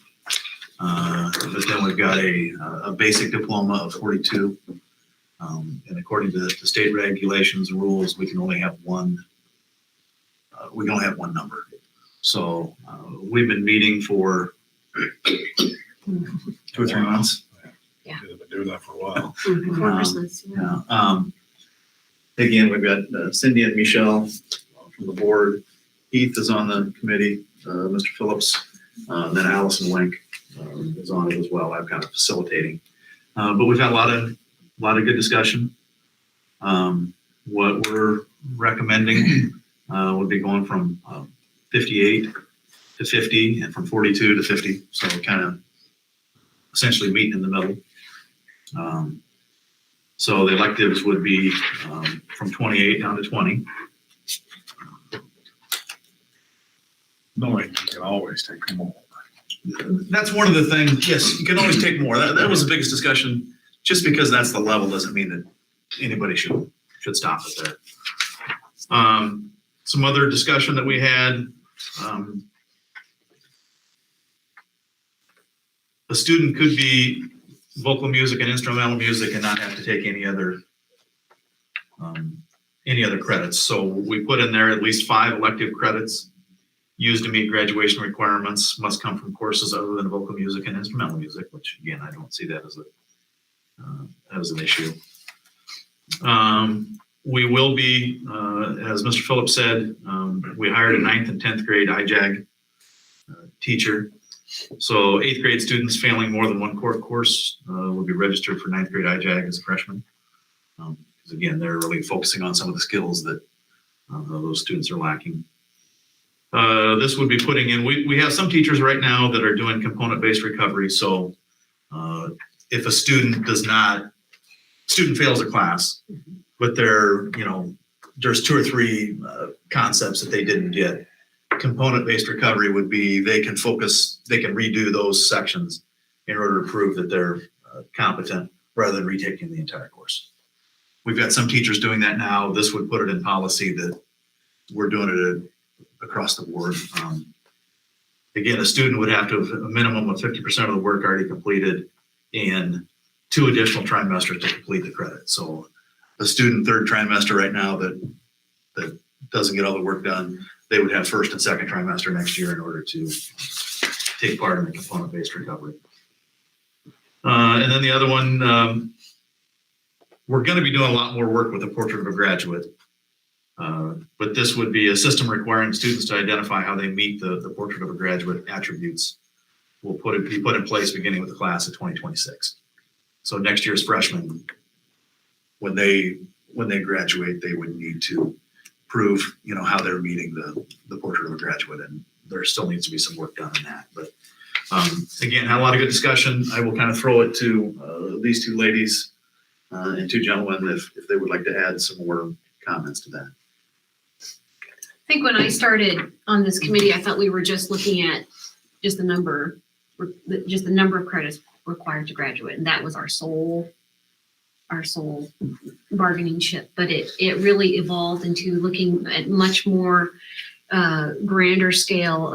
but then we've got a basic diploma of 42. And according to the state regulations and rules, we can only have one. We can only have one number. So we've been meeting for 2 or 3 months. Yeah. We've been doing that for a while. Before Christmas. Yeah. Again, we've got Cindy and Michelle from the board. Heath is on the committee, Mr. Phillips, then Allison Wink is on it as well. I'm kind of facilitating. But we've had a lot of good discussion. What we're recommending would be going from 58 to 50 and from 42 to 50. So kind of essentially meeting in the middle. So the electives would be from 28 down to 20. Knowing you can always take more. That's one of the things. Yes, you can always take more. That was the biggest discussion. Just because that's the level doesn't mean that anybody should stop it there. Some other discussion that we had. A student could be vocal music and instrumental music and not have to take any other credits. So we put in there at least 5 elective credits used to meet graduation requirements must come from courses other than vocal music and instrumental music, which again, I don't see that as an issue. We will be, as Mr. Phillips said, we hired a 9th and 10th grade IJAG teacher. So 8th grade students failing more than one core course will be registered for 9th grade IJAG as a freshman. Because again, they're really focusing on some of the skills that those students are lacking. This would be putting in, we have some teachers right now that are doing component-based recovery. So if a student fails a class, but there's 2 or 3 concepts that they didn't get. Component-based recovery would be they can redo those sections in order to prove that they're competent rather than retaking the entire course. We've got some teachers doing that now. This would put it in policy that we're doing it across the board. Again, a student would have to have a minimum of 50% of the work already completed and 2 additional trimesters to complete the credit. So a student 3rd trimester right now that doesn't get all the work done, they would have 1st and 2nd trimester next year in order to take part in the component-based recovery. And then the other one, we're going to be doing a lot more work with the portrait of a graduate. But this would be a system requiring students to identify how they meet the portrait of a graduate attributes. Will be put in place beginning with the class of 2026. So next year's freshmen, when they graduate, they would need to prove, how they're meeting the portrait of a graduate, and there still needs to be some work done on that. But again, had a lot of good discussion. I will kind of throw it to these 2 ladies and 2 gentlemen if they would like to add some more comments to that. I think when I started on this committee, I thought we were just looking at just the number just the number of credits required to graduate. And that was our sole bargaining chip. But it really evolved into looking at much more grander scale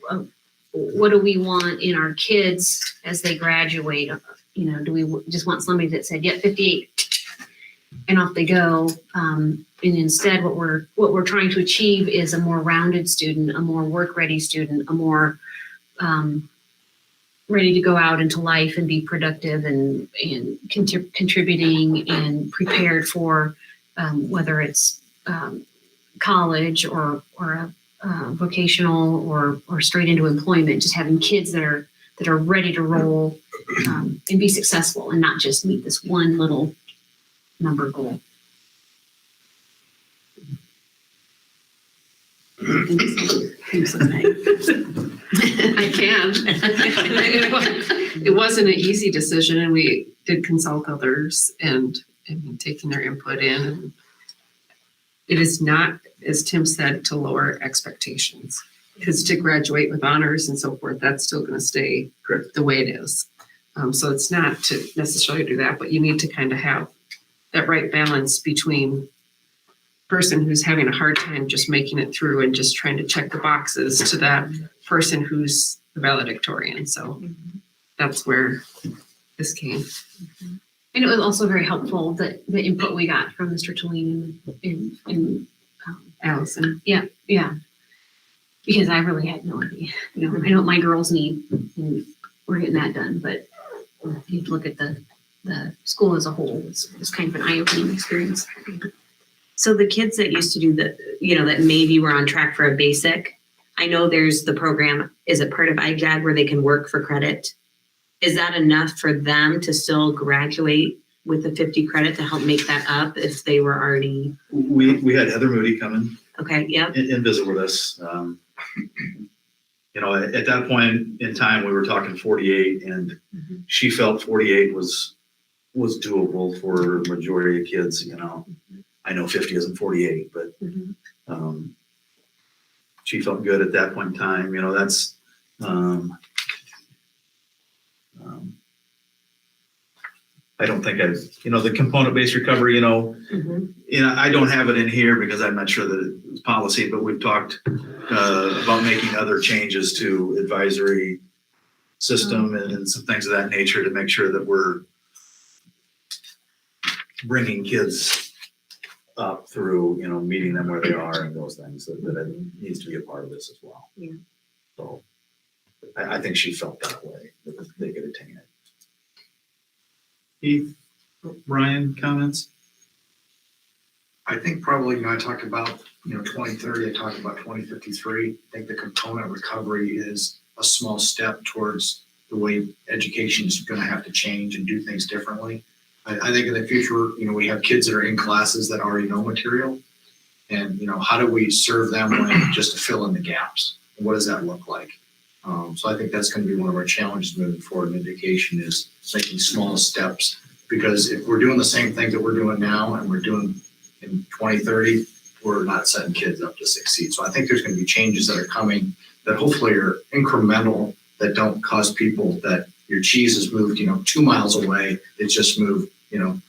of what do we want in our kids as they graduate? Do we just want somebody that said, yeah, 58 and off they go? And instead what we're trying to achieve is a more rounded student, a more work ready student, a more ready to go out into life and be productive and contributing and prepared for whether it's college or a vocational or straight into employment. Just having kids that are ready to roll and be successful and not just meet this one little number goal. I can. It wasn't an easy decision, and we did consult others and taking their input in. And it is not, as Tim said, to lower expectations, because to graduate with honors and so forth, that's still going to stay the way it is. So it's not to necessarily do that, but you need to kind of have that right balance between person who's having a hard time just making it through and just trying to check the boxes to that person who's the valedictorian. So that's where this came. And it was also very helpful that the input we got from Mr. Tulane and Allison. Yeah. Because I really had no idea. I know what my girls need, and we're getting that done. But you look at the school as a whole, it's kind of an eye-opening experience. So the kids that used to do that maybe were on track for a basic, I know there's the program, is it part of IJAG where they can work for credit? Is that enough for them to still graduate with the 50 credit to help make that up if they were already? We had Heather Moody come in. Okay, yep. And visit with us. At that point in time, we were talking 48, and she felt 48 was doable for a majority of kids. I know 50 isn't 48, but she felt good at that point in time. That's I don't think the component-based recovery, I don't have it in here because I'm not sure that it's policy, but we've talked about making other changes to advisory system and some things of that nature to make sure that we're bringing kids up through, meeting them where they are and those things that it needs to be a part of this as well. Yeah. So I think she felt that way, that they could attain it. Keith, Brian, comments? I think probably, I talked about, 2030, I talked about 2053. I think the component recovery is a small step towards the way education is going to have to change and do things differently. I think in the future, we have kids that are in classes that already know material. And, how do we serve them just to fill in the gaps? And what does that look like? So I think that's going to be one of our challenges moving forward in education is making small steps. Because if we're doing the same things that we're doing now and we're doing in 2030, we're not setting kids up to succeed. So I think there's going to be changes that are coming that hopefully are incremental, that don't cause people that your cheese is moved, 2 miles away. It's just moved,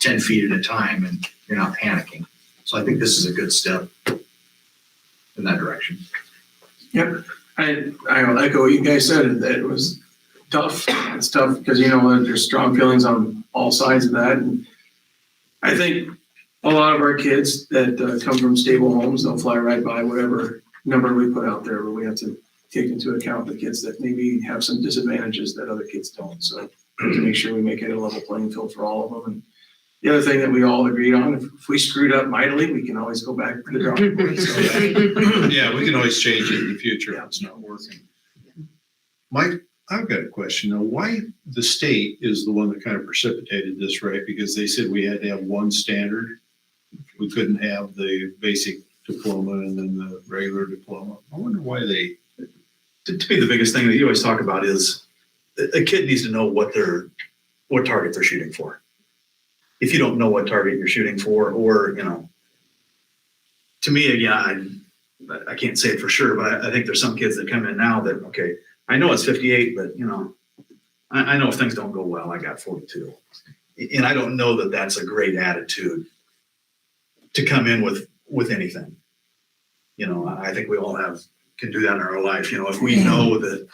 10 feet at a time, and you're not panicking. So I think this is a good step in that direction. Yep. I'll echo what you guys said, that it was tough. It's tough because, there's strong feelings on all sides of that. And I think a lot of our kids that come from stable homes, they'll fly right by whatever number we put out there, but we have to take into account the kids that maybe have some disadvantages that other kids don't. So to make sure we make it a level playing field for all of them. And the other thing that we all agreed on, if we screwed up mightily, we can always go back to the drawing board. So, yeah, we can always change it in the future if it's not working. Mike, I've got a question though. Why the state is the one that kind of precipitated this, right? Because they said we had to have one standard. We couldn't have the basic diploma and then the regular diploma. I wonder why they. To me, the biggest thing that you always talk about is a kid needs to know what target they're shooting for. If you don't know what target you're shooting for, or, to me, again, I can't say it for sure, but I think there's some kids that come in now that, okay, I know it's 58, but, I know if things don't go well, I got 42. And I don't know that that's a great attitude to come in with anything. You know, I think we all can do that in our life. You know, if we know that,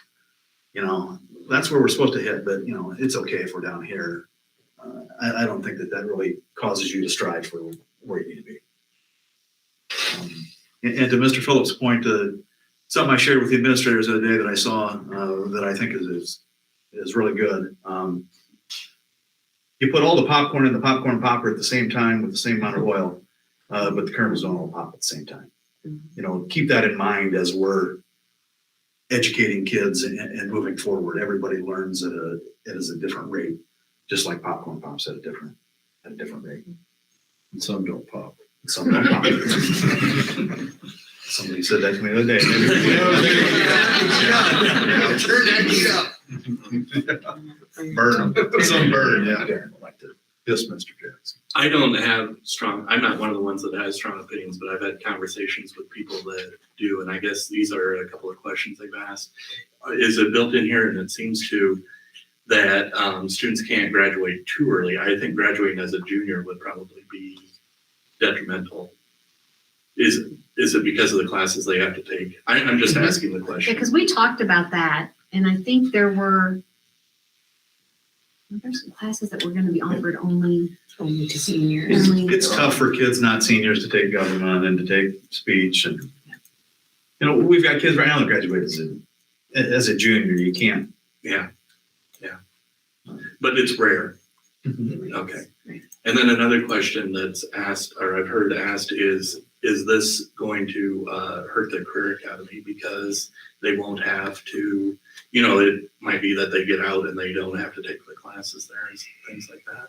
you know, that's where we're supposed to hit, but you know, it's okay if we're down here. I don't think that really causes you to strive for where you need to be. And to Mr. Phillips' point, something I shared with the administrators the other day that I saw that I think is really good. You put all the popcorn in the popcorn popper at the same time with the same amount of oil, but the kernels don't all pop at the same time. You know, keep that in mind as we're educating kids and moving forward. Everybody learns at a different rate, just like popcorn pops at a different rate. And some don't pop. And some don't pop. Somebody said that to me the other day. Turn that heat up. Burn them. Some burn, yeah. Yes, Mr. Jackson. I don't have I'm not one of the ones that has strong opinions, but I've had conversations with people that do, and I guess these are a couple of questions they've asked. Is it built in here? And it seems to that students can't graduate too early. I think graduating as a junior would probably be detrimental. Is it because of the classes they have to take? I'm just asking the question. Because we talked about that, and I think there's some classes that were gonna be offered only to seniors. It's tough for kids, not seniors, to take government and to take speech. And, you know, we've got kids right now that graduate as a junior. You can't. Yeah. But it's rare. Okay. And then another question that's asked, or I've heard asked, is this going to hurt the career academy because they won't have to, you know, it might be that they get out and they don't have to take the classes there and things like that.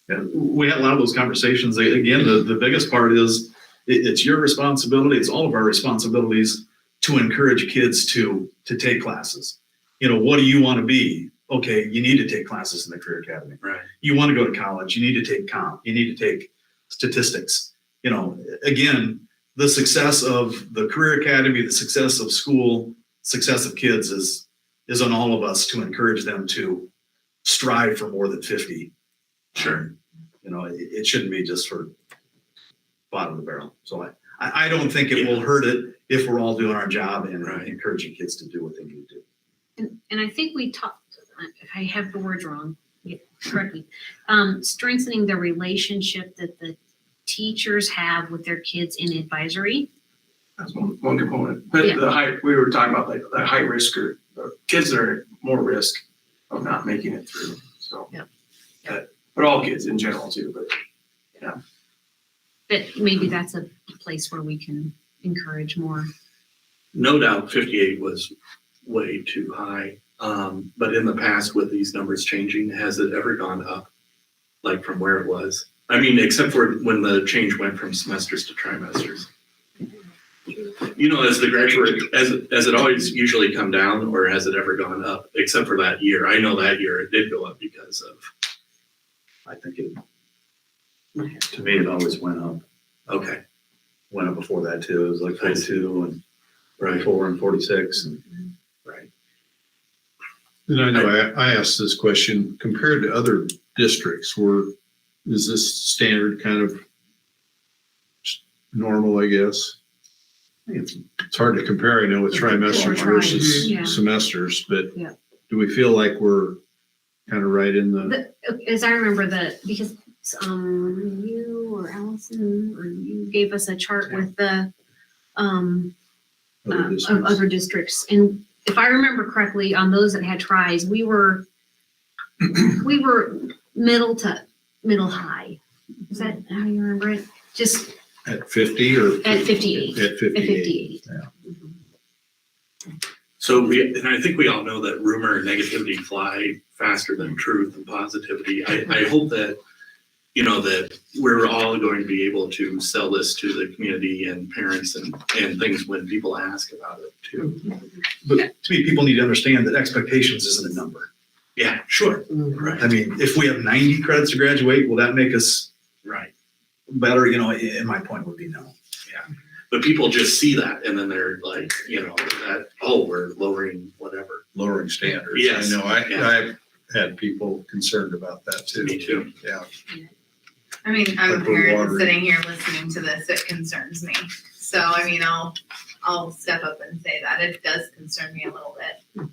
Yeah, we had a lot of those conversations. Again, the biggest part is it's your responsibility. It's all of our responsibilities to encourage kids to take classes. You know, what do you want to be? Okay, you need to take classes in the career academy. Right. You want to go to college, you need to take comp, you need to take statistics. You know, again, the success of the career academy, the success of school, success of kids is on all of us to encourage them to strive for more than 50. Sure. You know, it shouldn't be just for bottom of the barrel. So I don't think it will hurt it if we're all doing our job and encouraging kids to do what they need to do. And I think we talked, if I have the words wrong, correct me, strengthening the relationship that the teachers have with their kids in advisory. That's one component. But we were talking about like the high risk or the kids that are at more risk of not making it through. So, but all kids in general too, but that maybe that's a place where we can encourage more. No doubt 58 was way too high. But in the past with these numbers changing, has it ever gone up like from where it was? I mean, except for when the change went from semesters to trimesters. You know, as the graduate, as it always usually come down, or has it ever gone up except for that year? I know that year it did go up because of. I think to me, it always went up. Okay. Went up before that too. It was like 42 and 44 and 46 and right. And I know I asked this question compared to other districts. Is this standard kind of normal? I guess it's hard to compare. I know with trimesters versus semesters, but do we feel like we're kind of right in the? As I remember because you or Allison or you gave us a chart with the of other districts, and if I remember correctly, on those that had tries, we were middle to middle high. Is that how you remember it? Just at 50 or at 58. At 58. Yeah. So and I think we all know that rumor and negativity fly faster than truth and positivity. I hope that, you know, that we're all going to be able to sell this to the community and parents and things when people ask about it too. But to me, people need to understand that expectations isn't a number. Yeah, sure. Right. I mean, if we have 90 credits to graduate, will that make us better? You know, and my point would be no. Yeah. But people just see that and then they're like, you know, that, we're lowering whatever. lowering standards. Yes. I know, I've had people concerned about that too. Me too. Yeah. I mean, I'm a Like we're parent watering. sitting here listening to this, it concerns me. So, I mean, I'll step up and say that it does concern me a little bit.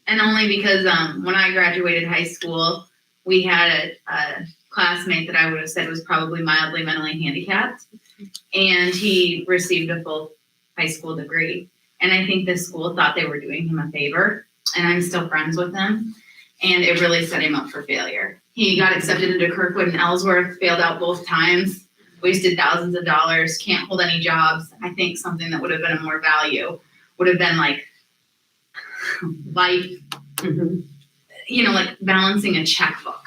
And only because, when I graduated high school, we had a classmate that I would have said was probably mildly mentally handicapped. And he received a full high school degree. And I think the school thought they were doing him a favor, and I'm still friends with him. And it really set him up for failure. He got accepted into Kirkwood and Ellsworth, failed out both times, wasted thousands of dollars, can't hold any jobs. I think something that would have been of more value would have been like life, you know, like balancing a checkbook,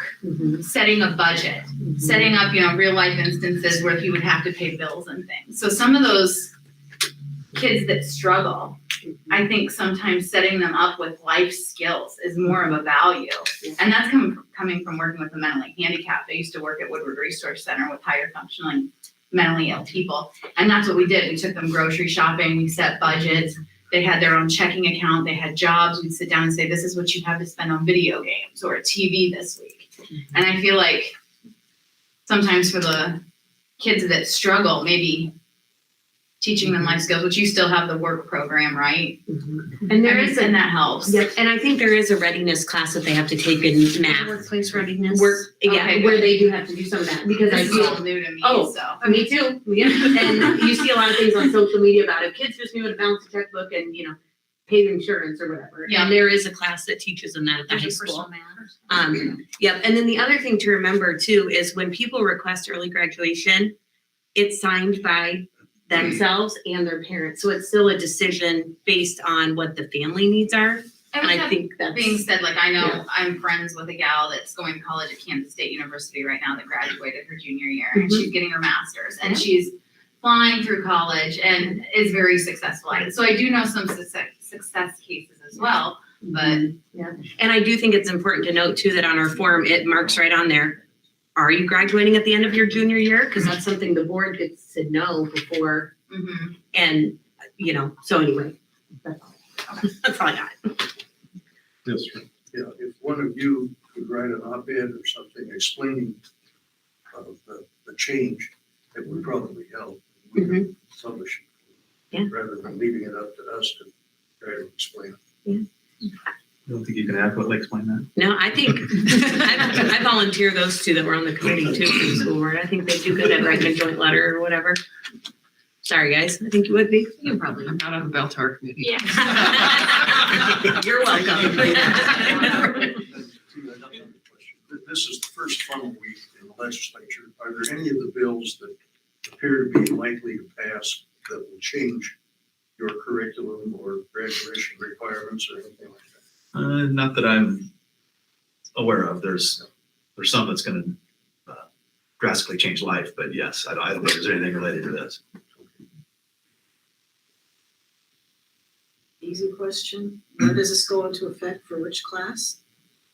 setting a budget, setting up, you know, real life instances where he would have to pay bills and things. So some of those kids that struggle, I think sometimes setting them up with life skills is more of a value. And that's coming from working with the mentally handicapped. I used to work at Woodward Resource Center with higher functioning mentally ill people. And that's what we did. We took them grocery shopping, we set budgets. They had their own checking account, they had jobs. We'd sit down and say, this is what you have to spend on video games or TV this week. And I feel like sometimes for the kids that struggle, maybe teaching them life skills, which you still have the work program, right? And there is and that helps. Yep, and I think there is a readiness class that they have to take in math. Workplace readiness. Okay, Where good. they do have to do some of that, because I This is all feel, new to me, Oh. so. me too, yeah. And you see a lot of things on social media about it. Kids just knew how to balance a checkbook and, you know, pay insurance or whatever. Yeah. And there is a class that teaches them that at the high school. Math. Yep, and then the other thing to remember too is when people request early graduation, it's signed by themselves and their parents. So it's still a decision based on what the family needs are. And I think that's. Being said, like, I know Yeah. I'm friends with a gal that's going to college at Kansas State University right now that graduated her junior year, and she's getting her master's, and she's flying through college and is very successful at it. So I do know some success cases as well, but And I do think it's important to note too that on our form, it marks right on there, are you graduating at the end of your junior year? Because that's something the board gets to know before, and, you know, so anyway, that's all I got. Yes, sir. Yeah, if one of you could write an op-ed or something explaining the change, it would probably help. We could publish it, Yeah. rather than leaving it up to us to try to explain it. You don't think you can adequately explain that? No, I think, I volunteer those two that were on the committee too for the school board. I think they do good at writing a joint letter or whatever. Sorry, guys, I think you would be. You probably, I'm not on the Beltar committee. You're welcome. This is the first funnel week in the legislature. Are there any of the bills that appear to be likely to pass that will change your curriculum or graduation requirements or anything like that? Not that I'm aware of. There's some that's gonna drastically change life, but yes, I don't think there's anything related to this. Easy question. When does this go into effect for which class?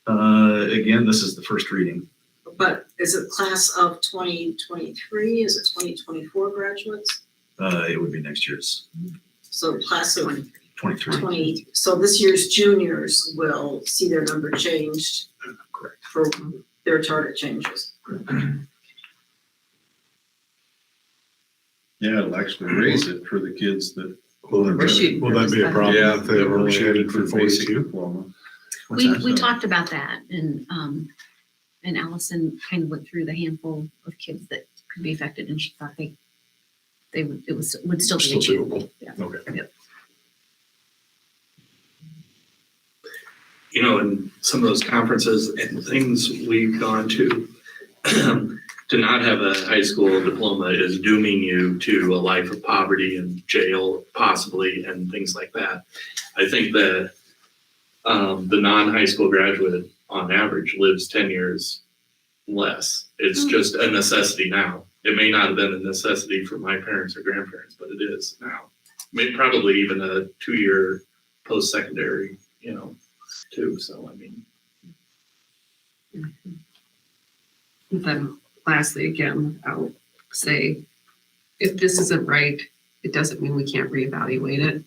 Again, this is the first reading. But is it class of 2023? Is it 2024 graduates? It would be next year's So class of 23. 20, so this year's juniors will see their number changed Correct. for their target changes. Yeah, it'll actually raise it for the kids that. Will that be a problem? Yeah, if they were only shooting headed for for basic 42? diploma. We talked about that, and Allison kind of went through the handful of kids that could be affected, and she thought they would still be achievable. Yeah. Okay. Yep. You know, in some of those conferences and things we've gone to, to not have a high school diploma is dooming you to a life of poverty and jail possibly and things like that. I think that the non-high school graduate on average lives 10 years less. It's just a necessity now. It may not have been a necessity for my parents or grandparents, but it is now. Maybe probably even a 2-year post-secondary, you know, too. So, I mean. Then lastly, again, I'll say, if this isn't right, it doesn't mean we can't reevaluate it.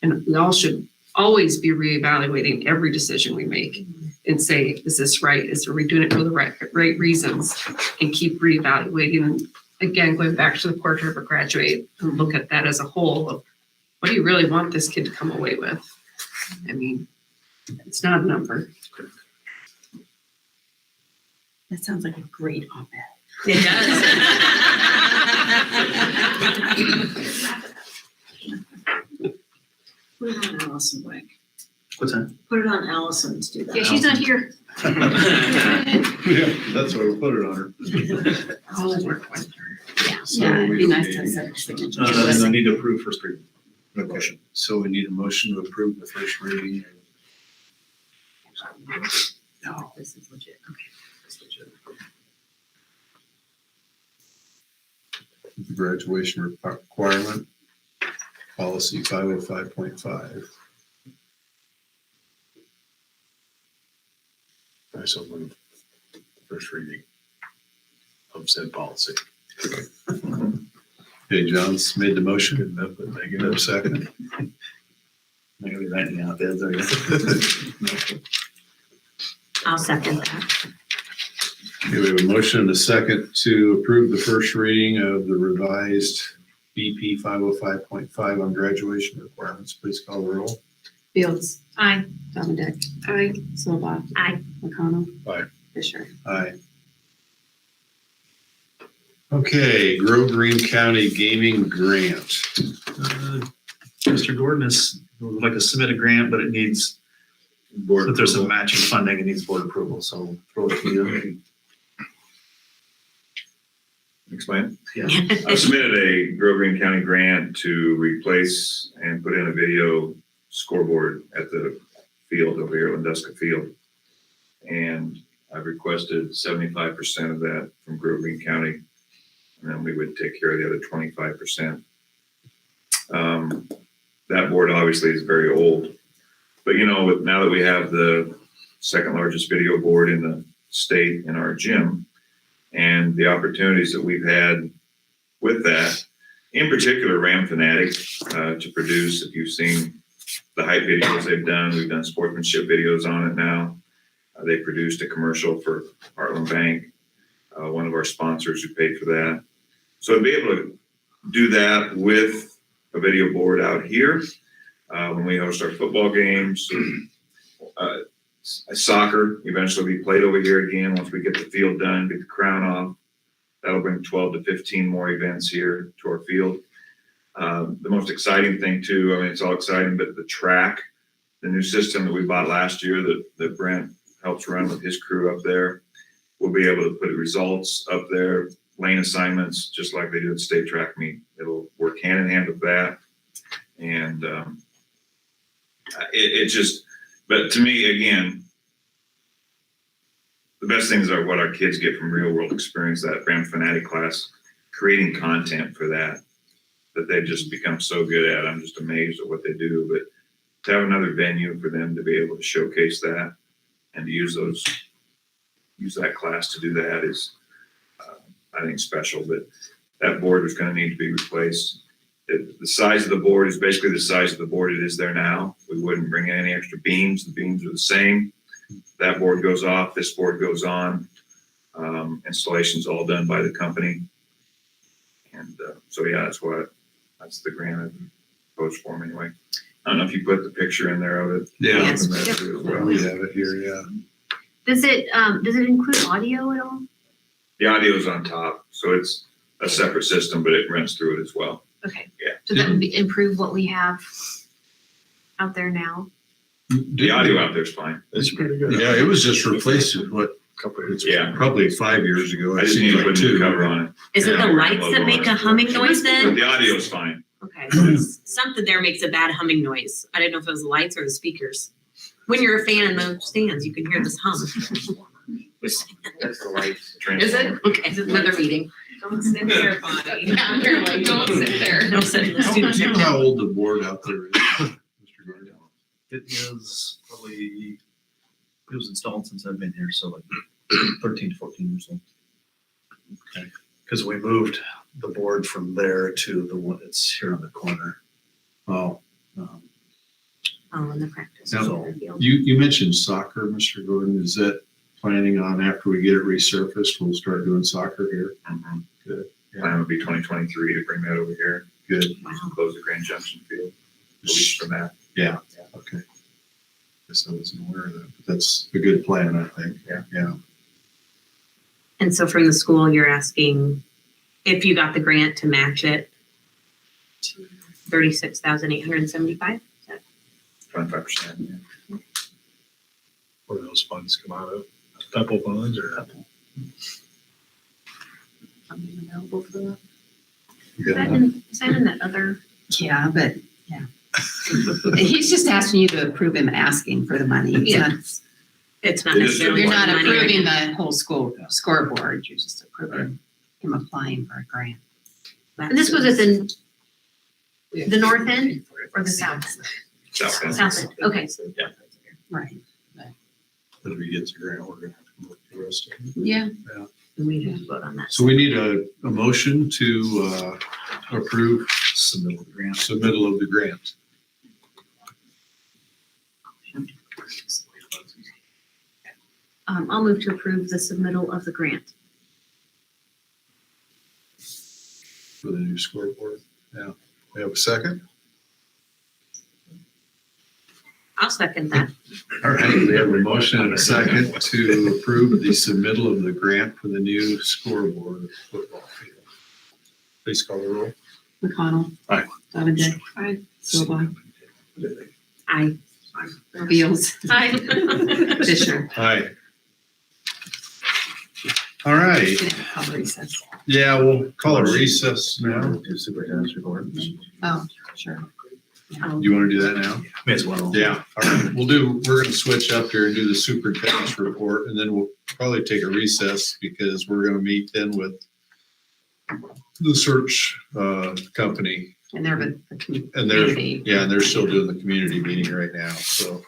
And we all should always be reevaluating every decision we make and say, is this right? Are we doing it for the right reasons? And keep reevaluating. And again, going back to the portrait of a graduate and look at that as a whole of what do you really want this kid to come away with? I mean, it's not a number. That sounds like a great op-ed. It does. Put it on Allison Wick. What's that? Put it on Allison to do that. Yeah, she's not here. Yeah, that's why we put it on her. I'll work with her. Yeah, it'd be nice to have such signature. I need to approve first reading. Okay, so we need a motion to approve the first reading. No, this is legit. Okay. The graduation requirement, policy 505.5. I so move first reading of said policy. Okay, John's made the motion. Good enough, but I get a second. Not gonna be writing out there, are you? I'll second that. Okay, we have a motion and a second to approve the first reading of the revised BP 505.5 on graduation requirements. Please call the roll. Fields. Aye. Dominic. Aye. Silva. Aye. McConnell. Aye. Fisher. Aye. Okay, Greene County Gaming Grant. Mr. Gordon would like to submit a grant, but it needs, if there's some matching funding, it needs board approval, so throw it to you. Explain? Yeah. I've submitted a Greene County grant to replace and put in a video scoreboard at the field over here, Landesca Field. And I've requested 75% of that from Greene County. And then we would take care of the other 25%. That board obviously is very old. But you know, now that we have the second largest video board in the state in our gym, and the opportunities that we've had with that, in particular Ram Fanatic, to produce, if you've seen the hype videos they've done, we've done sportsmanship videos on it now. They produced a commercial for Heartland Bank, one of our sponsors who paid for that. So to be able to do that with a video board out here, when we host our football games, soccer eventually be played over here again once we get the field done, get the crown off. That'll bring 12 to 15 more events here to our field. The most exciting thing too, I mean, it's all exciting, but the track, the new system that we bought last year that Brent helps run with his crew up there, we'll be able to put results up there, lane assignments, just like they do at state track meet. It'll work hand in hand with that. And it just, but to me, again, the best things are what our kids get from real world experience, that Ram Fanatic class, creating content for that they've just become so good at. I'm just amazed at what they do. But to have another venue for them to be able to showcase that and to use that class to do that is, I think, special. But that board is going to need to be replaced. The size of the board is basically the size of the board it is there now. We wouldn't bring in any extra beams. The beams are the same. That board goes off, this board goes on. Installation's all done by the company. And so, yeah, that's the grant I proposed for them anyway. I don't know if you put the picture in there of it. Yeah. Yes. We have it here, yeah. Does it include audio at all? The audio's on top, so it's a separate system, but it runs through it as well. Okay. Yeah. Does that improve what we have out there now? The audio out there's fine. It's pretty good. Yeah, it was just replaced with probably 5 years ago. I just need to put a new cover on it. Is it the lights that make a humming noise then? The audio's fine. Okay, so something there makes a bad humming noise. I didn't know if it was the lights or the speakers. When you're a fan in the stands, you can hear this hum. That's the lights. Is it? Okay, it's another meeting. Don't sit there, Bonnie. Yeah, apparently. Don't sit there. Don't sit in the Do student you know section. how old the board out there is, Mr. Gardner? It is probably, it was installed since I've been here, so like 13 to 14 years old. Okay. Because we moved the board from there to the one that's here on the corner. Oh, in the practice Now, field. You mentioned soccer, Mr. Gordon. Is that planning on after we get it resurfaced, we'll start doing soccer here? Good. Plan would be 2023 to bring that over here. Good. Close the Grand Junction field. At least from that. Yeah. Okay. Guess I wasn't aware of that, but that's a good plan, I think. Yeah. And so from the school, you're asking if you got the grant to match it, 36,875. 25%. Where do those funds come out of? Couple funds or? Something available for that? Is that in that other? Yeah, but, yeah. He's just asking you to approve him asking for the money. Yeah. It's not necessarily. You're not money. approving the whole school scoreboard, you're just approving him applying for a grant. And this was at the north end or the south? South end. South end, okay. Right. If we get the grant, we're gonna have to look at the rest of it. Yeah. We need to vote on that. So we need a motion to approve Submittal of the grant. submittal of the grant. I'll move to approve the submittal of the grant. For the new scoreboard. Yeah. We have a second? I'll second that. All right, we have a motion and a second to approve the submittal of the grant for the new scoreboard football field. Please call the roll. McConnell. Aye. Donahue. Aye. Silva. Aye. Beals. Aye. Fisher. Aye. All right. Call recess. Yeah, we'll call a recess now. Do superintendent's report. Oh, sure. You want to do that now? May as well. Yeah, all right. We're going to switch up here and do the superintendent's report, and then we'll probably take a recess because we're going to meet then with the search company. And they're the And they're, community. yeah, and they're still doing the community meeting right now, so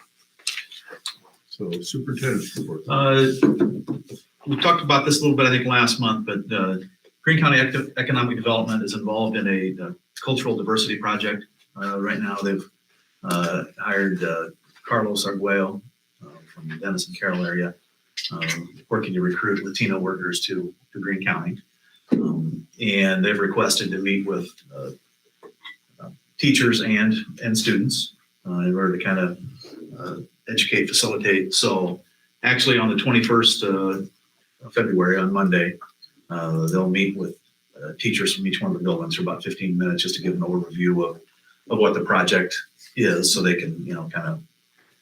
superintendent's report. We talked about this a little bit, I think, last month, but Greene County Economic Development is involved in a cultural diversity project. Right now, they've hired Carlos Arguello from the Dennis and Carroll area, working to recruit Latino workers to Greene County. And they've requested to meet with teachers and students in order to kind of educate, facilitate. So actually on the 21st of February, on Monday, they'll meet with teachers from each one of the buildings for about 15 minutes just to give an overview of what the project is so they can, kind of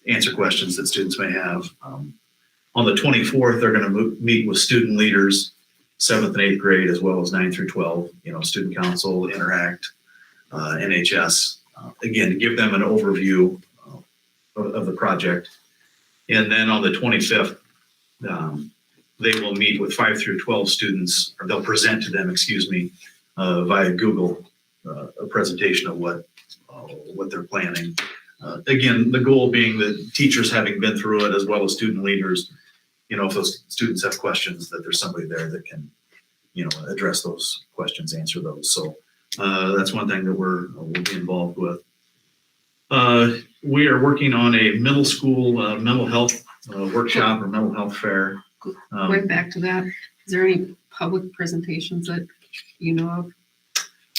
answer questions that students may have. On the 24th, they're going to meet with student leaders, 7th and 8th grade, as well as 9 through 12, student council, Interact, NHS, again, to give them an overview of the project. And then on the 25th, they will meet with 5 through 12 students, or they'll present to them, via Google, a presentation of what they're planning. Again, the goal being that teachers having been through it, as well as student leaders, if those students have questions, that there's somebody there that can, address those questions, answer those. So that's one thing that we'll be involved with. We are working on a middle school mental health workshop or mental health fair. Going back to that, is there any public presentations that you know of?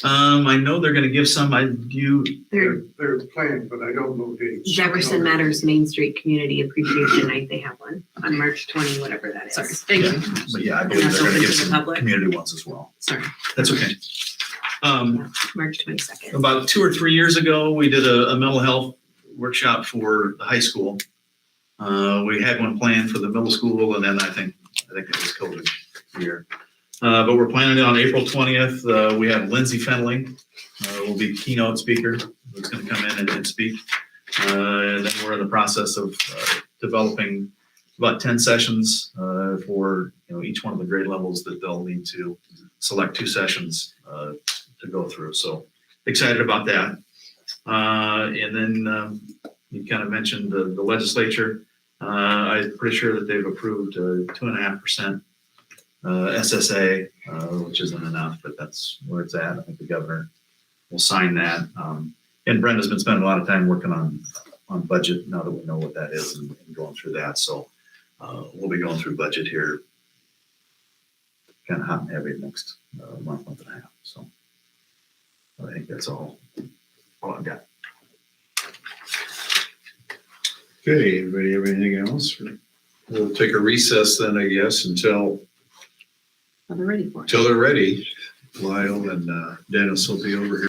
I know they're going to give some. They're planned, but I don't know dates. Jefferson Matters Main Street Community Appreciation Night. They have one on March 20, whatever that is. Sorry, thank you. But yeah, I And believe that's they're going to open give to the some public. community ones as well. Sorry. That's okay. March 22nd. About 2 or 3 years ago, we did a mental health workshop for the high school. We had one planned for the middle school, and then I think it was COVID year. But we're planning it on April 20th. We have Lindsay Fenley will be keynote speaker who's going to come in and speak. And then we're in the process of developing about 10 sessions for each one of the grade levels that they'll need to select 2 sessions to go through. So excited about that. And then you kind of mentioned the legislature. I'm pretty sure that they've approved 2.5% SSA, which isn't enough, but that's where it's at. I think the governor will sign that. And Brenda's been spending a lot of time working on on budget now that we know what that is and going through that. So we'll be going through budget here kind of hot and heavy next month and a half. So I think that's all I've got. Okay, anybody have anything else? We'll take a recess then, I guess, until Are they ready for it? they're ready. Lyle and Dennis will be over here.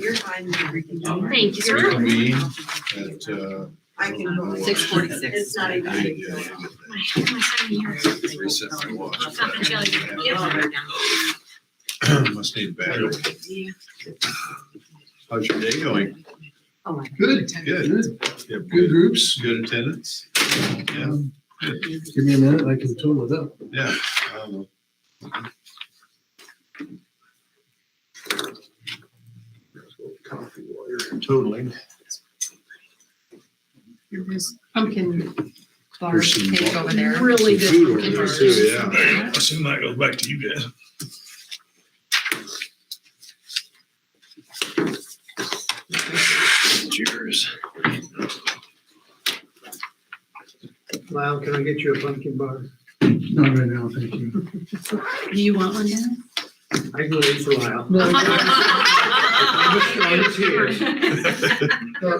your time and everything. Thank you, sir. Convene at, I can go. 6:46. It's not even. reset my watch. Confidentiality. Must need battery. How's your day going? Oh, Good, good. You have good groups, good attendance. Yeah, Give me a minute, I can total it up. yeah. Coffee while you're totaling. There's pumpkin bar There's some cake over there. Really Some good. food over pumpkin there bars. too, yeah. I assume that goes back to you guys. Cheers. Lyle, can I get you a pumpkin bar? Not right now, thank you. Do you want one now? I can wait for Lyle.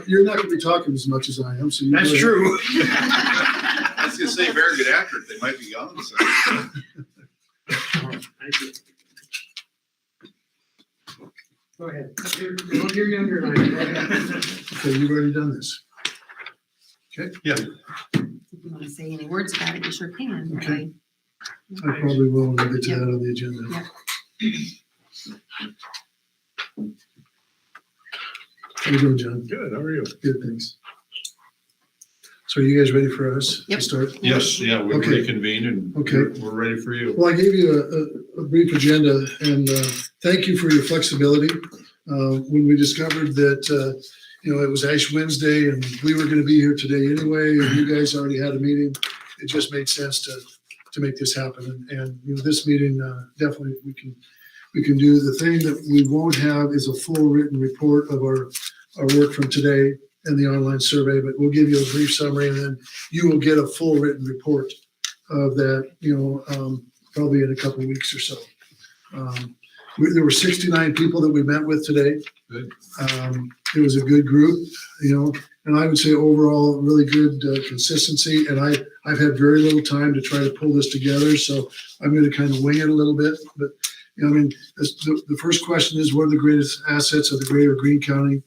You're not gonna be talking as much as I am, so you. That's go ahead. true. I was gonna say very good actor, they might be young, so. Go ahead. You're younger than I am. Okay, you've already done this. If you want to say any words about it, you sure can. but Okay. I probably will when we get to that on the agenda. How you doing, John? Good, how are you? Good, thanks. So are you guys ready for us to Yep. start? Yes, yeah, we're Okay. reconvened and Okay. we're ready for you. Well, I gave you a brief agenda and thank you for your flexibility. When we discovered that, it was Ash Wednesday and we were gonna be here today anyway, and you guys already had a meeting, it just made sense to make this happen. And this meeting, definitely we can do. The thing that we won't have is a full written report of our work from today and the online survey, but we'll give you a brief summary and then you will get a full written report of that, probably in a couple of weeks or so. There were 69 people that we met with today. Good. It was a good group, and I would say overall, really good consistency. And I've had very little time to try to pull this together, so I'm going to kind of wing it a little bit. But, the first question is, what are the greatest assets of the greater Greene County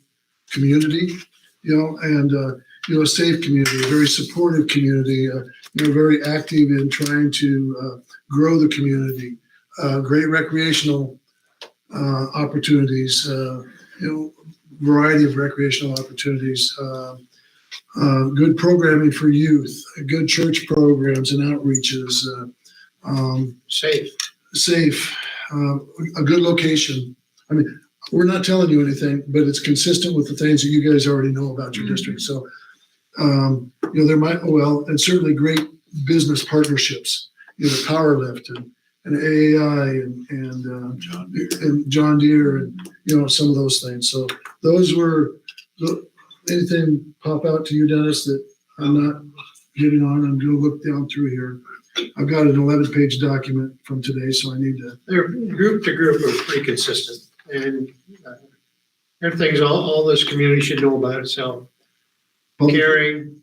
community? A safe community, a very supportive community, very active in trying to grow the community, great recreational opportunities, variety of recreational opportunities, good programming for youth, good church programs and outreaches, safe, a good location. I mean, we're not telling you anything, but it's consistent with the things that you guys already know about your district. So, there might, and certainly great business partnerships, Power Lift and AAI and John Deere and, some of those things. So those were, anything pop out to you, Dennis, that I'm not hitting on? I'm gonna look down through here. I've got an 11-page document from today, so I need to. They're group to group are pretty consistent and everything's all this community should know about itself. Caring,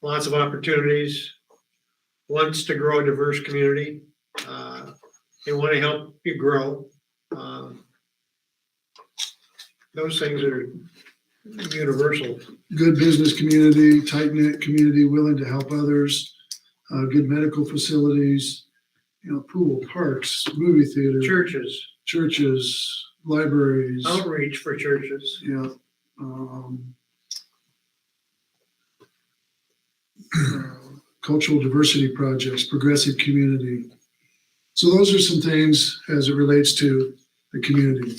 lots of opportunities, wants to grow a diverse community. They want to help you grow. Those things are universal. Good business community, tight-knit community, willing to help others, good medical facilities, pool, parks, movie theater. Churches, libraries. Outreach for churches. Yeah. Cultural diversity projects, progressive community. So those are some things as it relates to the community.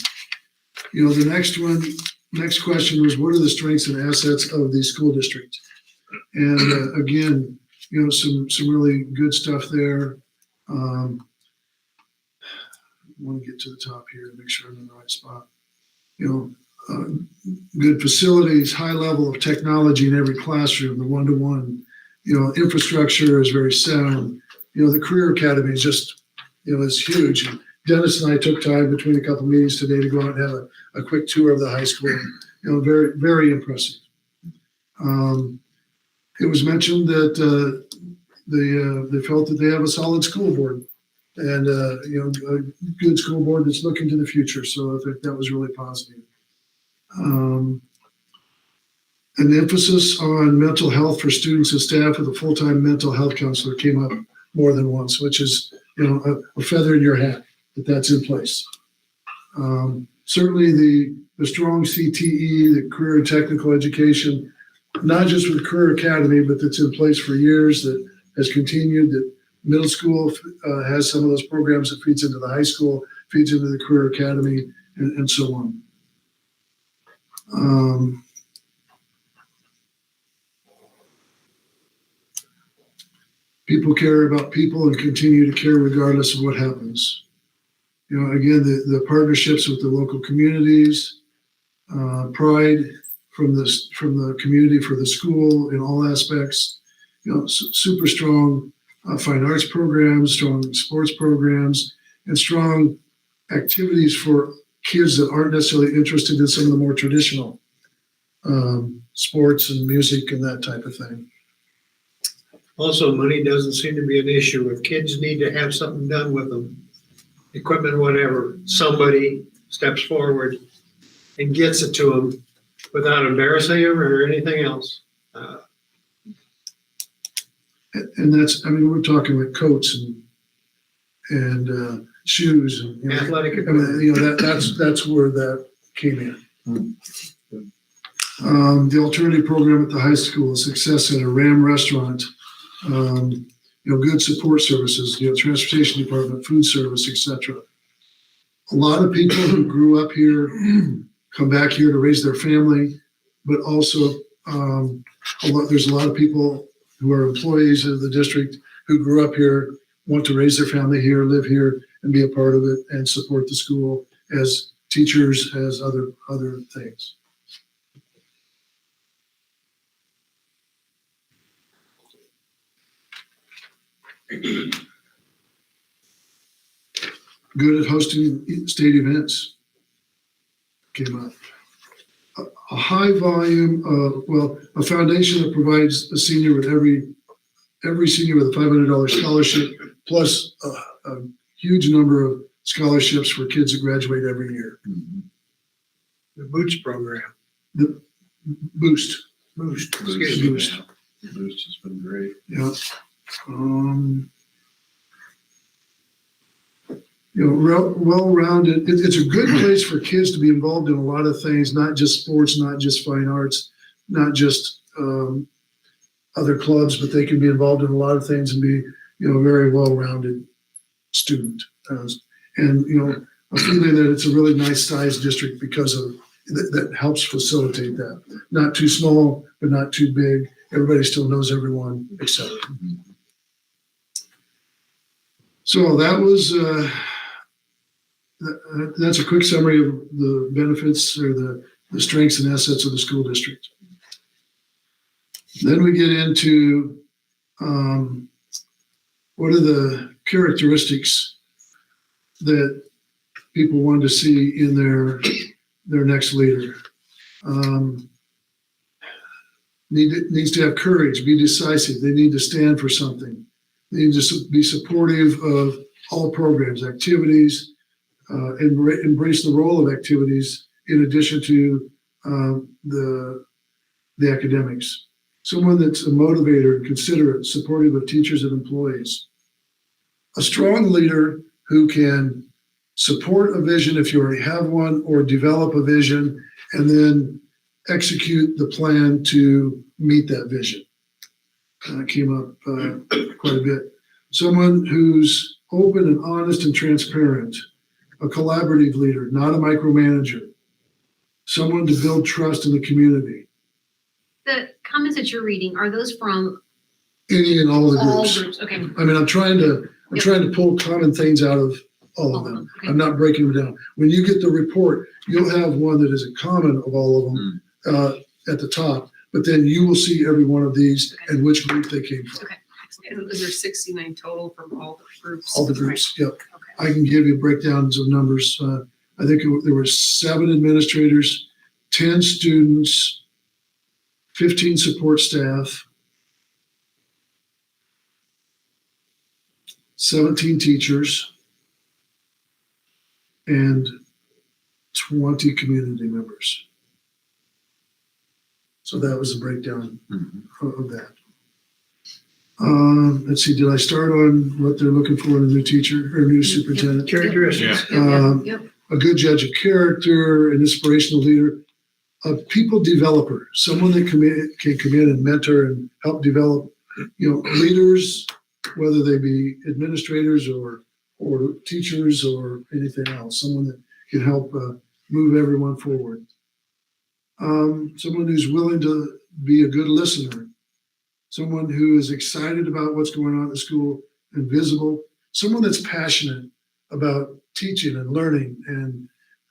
The next question was, what are the strengths and assets of the school district? And again, some really good stuff there. I want to get to the top here and make sure I'm in the right spot. Good facilities, high level of technology in every classroom, the one-to-one. Infrastructure is very sound. The Career Academy is just, is huge. Dennis and I took time between a couple meetings today to go out and have a quick tour of the high school. Very, very impressive. It was mentioned that they felt that they have a solid school board and a good school board that's looking to the future. So I think that was really positive. An emphasis on mental health for students and staff with a full-time mental health counselor came up more than once, which is, a feather in your hat that's in place. Certainly the strong CTE, the career and technical education, not just with Career Academy, but that's in place for years, that has continued, that middle school has some of those programs that feeds into the high school, feeds into the Career Academy, and so on. People care about people and continue to care regardless of what happens. Again, the partnerships with the local communities, pride from the community for the school in all aspects, super strong fine arts programs, strong sports programs, and strong activities for kids that aren't necessarily interested in some of the more traditional sports and music and that type of thing. Also, money doesn't seem to be an issue. If kids need to have something done with them, equipment, whatever, somebody steps forward and gets it to them without embarrassing them or anything else. And that's, we're talking like coats and shoes and Athletic equipment. That's where that came in. The alternative program at the high school, Success Center, Ram Restaurant, good support services, transportation department, food service, etc. A lot of people who grew up here come back here to raise their family, but also there's a lot of people who are employees of the district who grew up here, want to raise their family here, live here, and be a part of it and support the school as teachers, as other things. Good at hosting state events came up. A high volume of, a foundation that provides a senior with every senior with a $500 scholarship, plus a huge number of scholarships for kids that graduate every year. The Boots program. The Boost. Boost. Excuse me. Boost has been great. Yeah. Well-rounded. It's a good place for kids to be involved in a lot of things, not just sports, not just fine arts, not just other clubs, but they can be involved in a lot of things and be, a very well-rounded student. And a feeling that it's a really nice sized district because of that helps facilitate that. Not too small, but not too big. Everybody still knows everyone, etc. So that was that's a quick summary of the benefits or the strengths and assets of the school district. Then we get into what are the characteristics that people want to see in their next leader. Needs to have courage, be decisive. They need to stand for something. They need to be supportive of all programs, activities, embrace the role of activities in addition to the academics. Someone that's a motivator, considerate, supportive of teachers and employees. A strong leader who can support a vision if you already have one, or develop a vision and then execute the plan to meet that vision. Came up quite a bit. Someone who's open and honest and transparent, a collaborative leader, not a micromanager, someone to build trust in the community. The comments that you're reading, are those from Any and all of the all groups. groups? Okay. I'm trying to pull common things out of all of them. Okay. I'm not breaking them down. When you get the report, you'll have one that is a common of all of them at the top, but then you will see every one of these and which group they came from. Okay. And is there 69 total from all the groups? All the groups, yep. I can give you breakdowns of numbers. I think there were 7 administrators, 10 students, 15 support staff, 17 teachers, and 20 community members. So that was the breakdown Mm-hmm. of that. Let's see, did I start on what they're looking for in a new teacher or new superintendent? Characteristics. Yep. A good judge of character, an inspirational leader, a people developer, someone that can come in and mentor and help develop, leaders, whether they be administrators or teachers or anything else, someone that can help move everyone forward. Someone who's willing to be a good listener, someone who is excited about what's going on at the school and visible, someone that's passionate about teaching and learning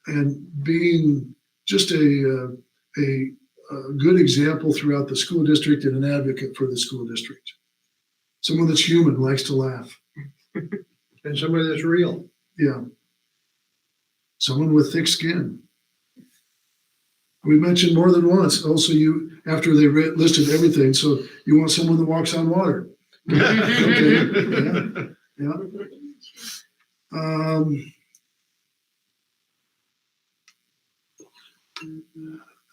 and being just a good example throughout the school district and an advocate for the school district. Someone that's human, likes to laugh. And somebody that's real. Yeah. Someone with thick skin. We mentioned more than once. Also, after they listed everything, so you want someone that walks on water. Okay. Yeah.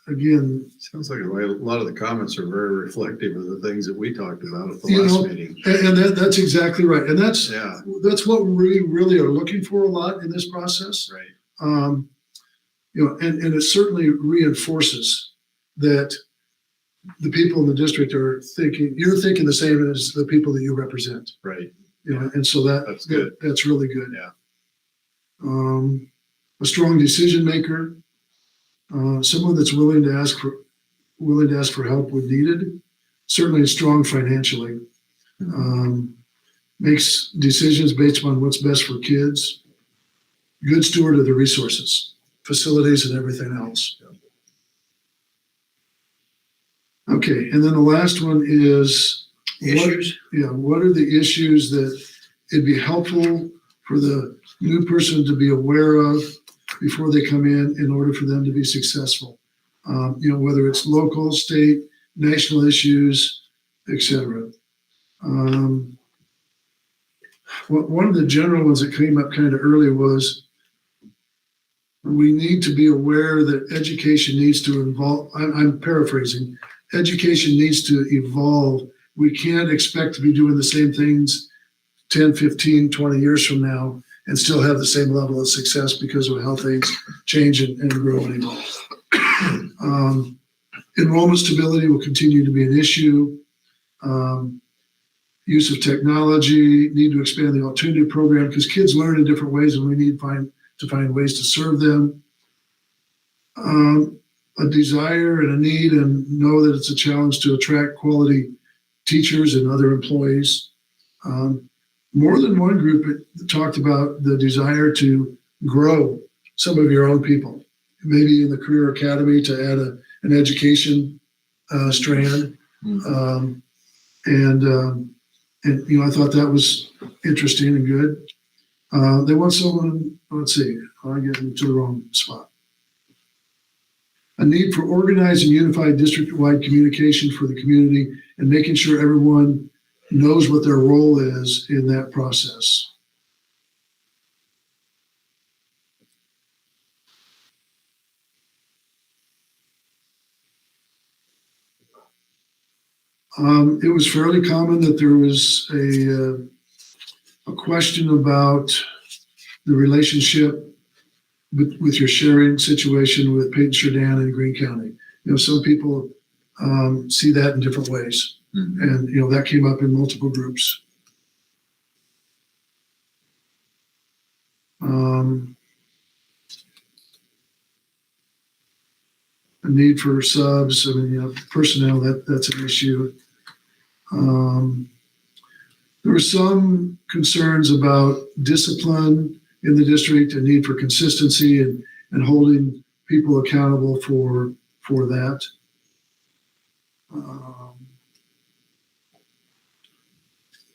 Again, sounds like a lot of the comments are very reflective of the things that we talked about at the You know, last meeting. and that's exactly right. And that's what we really are looking for a lot in this process. Right. And it certainly reinforces that the people in the district are you're thinking the same as the people that you represent. Right. And so that's good. That's really good. Yeah. A strong decision maker, someone that's willing to ask for help when needed, certainly strong financially, makes decisions based on what's best for kids, good steward of the resources, facilities and everything else. Okay, and then the last one is issues. What are the issues that it'd be helpful for the new person to be aware of before they come in order for them to be successful? Whether it's local, state, national issues, etc. One of the general ones that came up kind of early was we need to be aware that education needs to involve, I'm paraphrasing, education needs to evolve. We can't expect to be doing the same things 10, 15, 20 years from now and still have the same level of success because of how things change and grow and evolve. Enrollment stability will continue to be an issue. Use of technology, need to expand the alternative program because kids learn in different ways and we need to find ways to serve them. A desire and a need and know that it's a challenge to attract quality teachers and other employees. More than one group talked about the desire to grow some of your own people, maybe in the Career Academy to add an education strand. I thought that was interesting and good. They want someone, let's see, I get into the wrong spot. A need for organized and unified district-wide communication for the community and making sure everyone knows what their role is in that process. It was fairly common that there was a question about the relationship with your sharing situation with Peyton Sheridan and Greene County. Some people see that in different ways. Mm-hmm. And, that came up in multiple groups. A need for subs, personnel, that's an issue. There were some concerns about discipline in the district, a need for consistency and holding people accountable for that.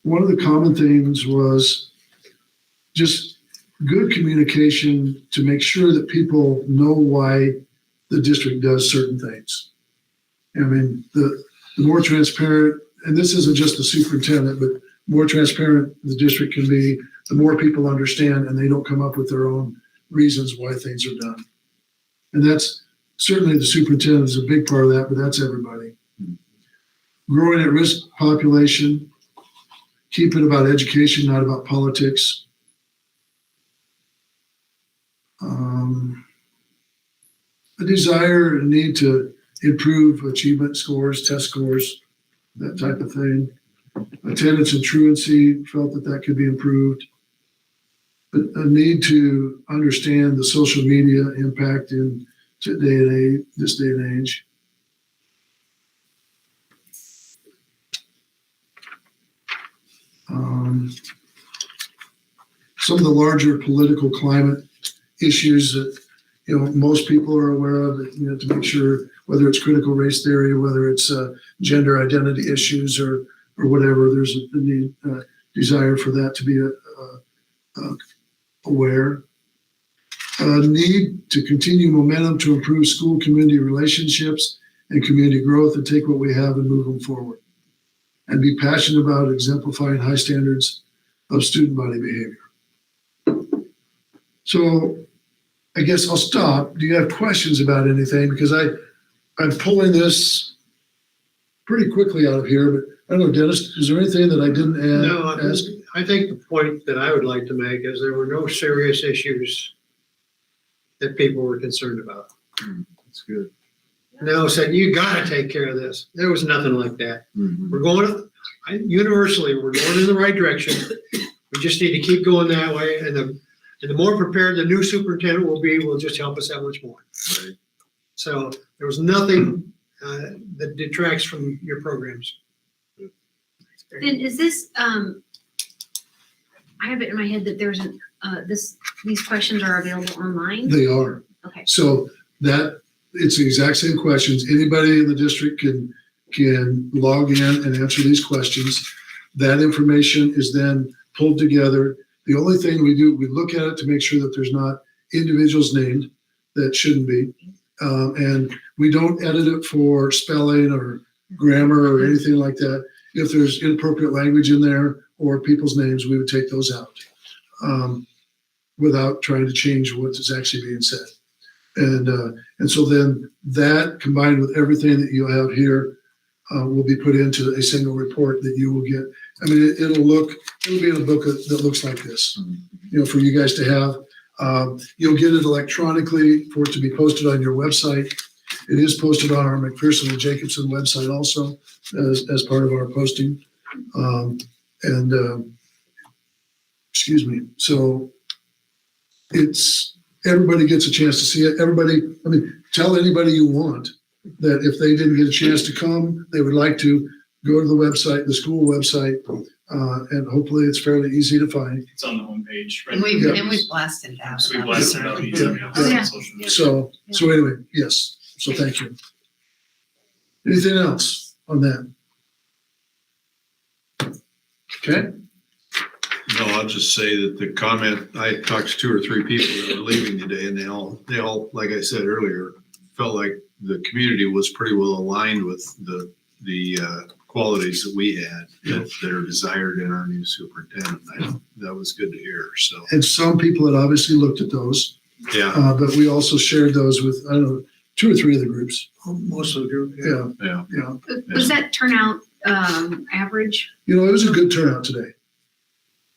One of the common themes was just good communication to make sure that people know why the district does certain things. The more transparent, and this isn't just the superintendent, but more transparent the district can be, the more people understand and they don't come up with their own reasons why things are done. And that's certainly the superintendent is a big part of that, but that's everybody. Growing at risk population, keep it about education, not about politics. A desire and need to improve achievement scores, test scores, that type of thing. Attendance and truancy, felt that could be improved. But a need to understand the social media impact in this day and age. Some of the larger political climate issues that most people are aware of, to make sure whether it's critical race theory, whether it's gender identity issues or whatever, there's a need, desire for that to be aware. Need to continue momentum to improve school community relationships and community growth and take what we have and move them forward. And be passionate about exemplifying high standards of student body behavior. So I guess I'll stop. Do you have questions about anything? Because I'm pulling this pretty quickly out of here, but I don't know, Dennis, is there anything that I didn't add? No, I think the point that I would like to make is there were no serious issues that people were concerned about. That's good. No, said, you gotta take care of this. There was nothing like that. We're going, universally, we're going in the right direction. We just need to keep going that way. And the more prepared the new superintendent will just help us that much more. Right. So there was nothing that detracts from your programs. Then is this, I have it in my head that there's these questions are available online? They are. Okay. So it's the exact same questions. Anybody in the district can log in and answer these questions. That information is then pulled together. The only thing we do, we look at it to make sure that there's not individuals named that shouldn't be. And we don't edit it for spelling or grammar or anything like that. If there's inappropriate language in there or people's names, we would take those out without trying to change what is actually being said. And so then that combined with everything that you have here will be put into a single report that you will get. I mean, it'll be in a book that looks like this, for you guys to have. You'll get it electronically for it to be posted on your website. It is posted on our McPherson and Jacobson website also as part of our posting. Excuse me. So everybody gets a chance to see it. Tell anybody you want that if they didn't get a chance to come, they would like to go to the website, the school website, and hopefully it's fairly easy to find. It's on the homepage. Right? And we've blasted it out. So we blasted out. Yeah. So anyway, yes. So thank you. Anything else on that? Okay. No, I'll just say that the comment, I talked to 2 or 3 people that are leaving today, and they all, like I said earlier, felt like the community was pretty well aligned with the qualities that we had that are desired in our new superintendent. That was good to hear. So, And some people had obviously looked at those. yeah, But we also shared those with, 2 or 3 of the groups. Most of the group. yeah. Was that turnout average? It was a good turnout today.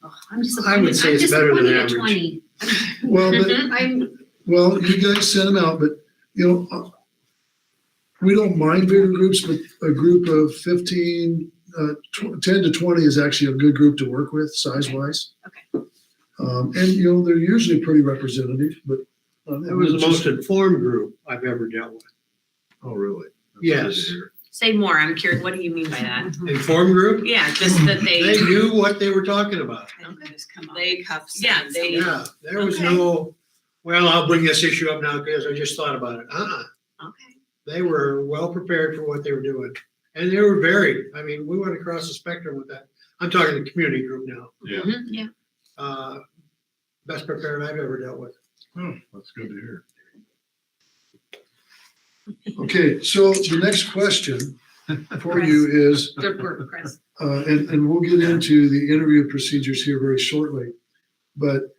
Oh, I'm disappointed. I would say it's better than I'm disappointed at average. 20. Well, but you guys sent them out, but we don't mind bigger groups, but a group of 15, 10 to 20 is actually a good group to work with size-wise. Okay. And they're usually pretty representative, but It was the most informed group I've ever dealt with. Oh, really? That's Yes. good to hear. Say more. I'm curious. What do you mean by that? Informed group? Yeah, just that They knew what they were talking about. Yeah, they. Yeah, there was Okay. no, well, I'll bring this issue up now because I just thought about it. Okay. They were well prepared for what they were doing. And they were varied. We went across the spectrum with that. I'm talking the community group now. Yeah. Yeah. Best prepared I've ever dealt with. Oh, that's good to hear. okay, so the next question for you is, Good work, Chris. and we'll get into the interview procedures here very shortly, but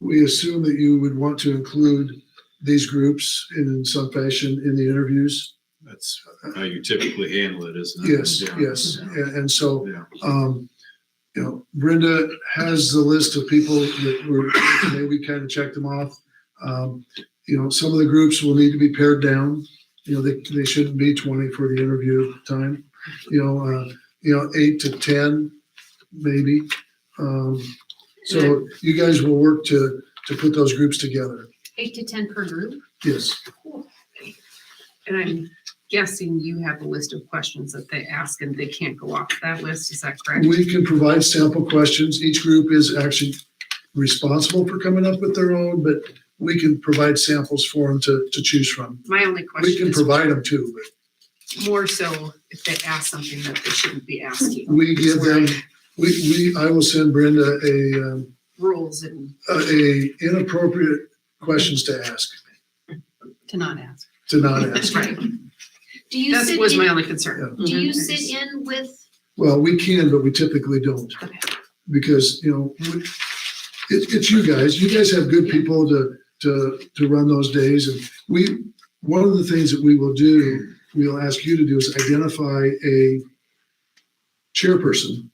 we assume that you would want to include these groups in some fashion in the interviews. That's how you typically handle it, isn't it? Yes, Yeah. yes. And so, Yeah. Brenda has the list of people that were, today we kind of checked them off. Some of the groups will need to be pared down. They shouldn't be 20 for the interview time. 8 to 10, maybe. So you guys will work to put those groups together. 8 to 10 per group? Yes. And I'm guessing you have a list of questions that they ask and they can't go off that list, is that correct? We can provide sample questions. Each group is actually responsible for coming up with their own, but we can provide samples for them to choose from. My only We question can is provide them too, but more so if they ask something that they shouldn't be asking. we give them, I will send Brenda Rules and a inappropriate questions to ask, to not ask. to not ask. Right. Do you That sit was my in, only concern. do you sit in with, Well, we can, but we typically don't. Because, it's you guys. You guys have good people to run those days. And one of the things that we will do, we'll ask you to do is identify a chairperson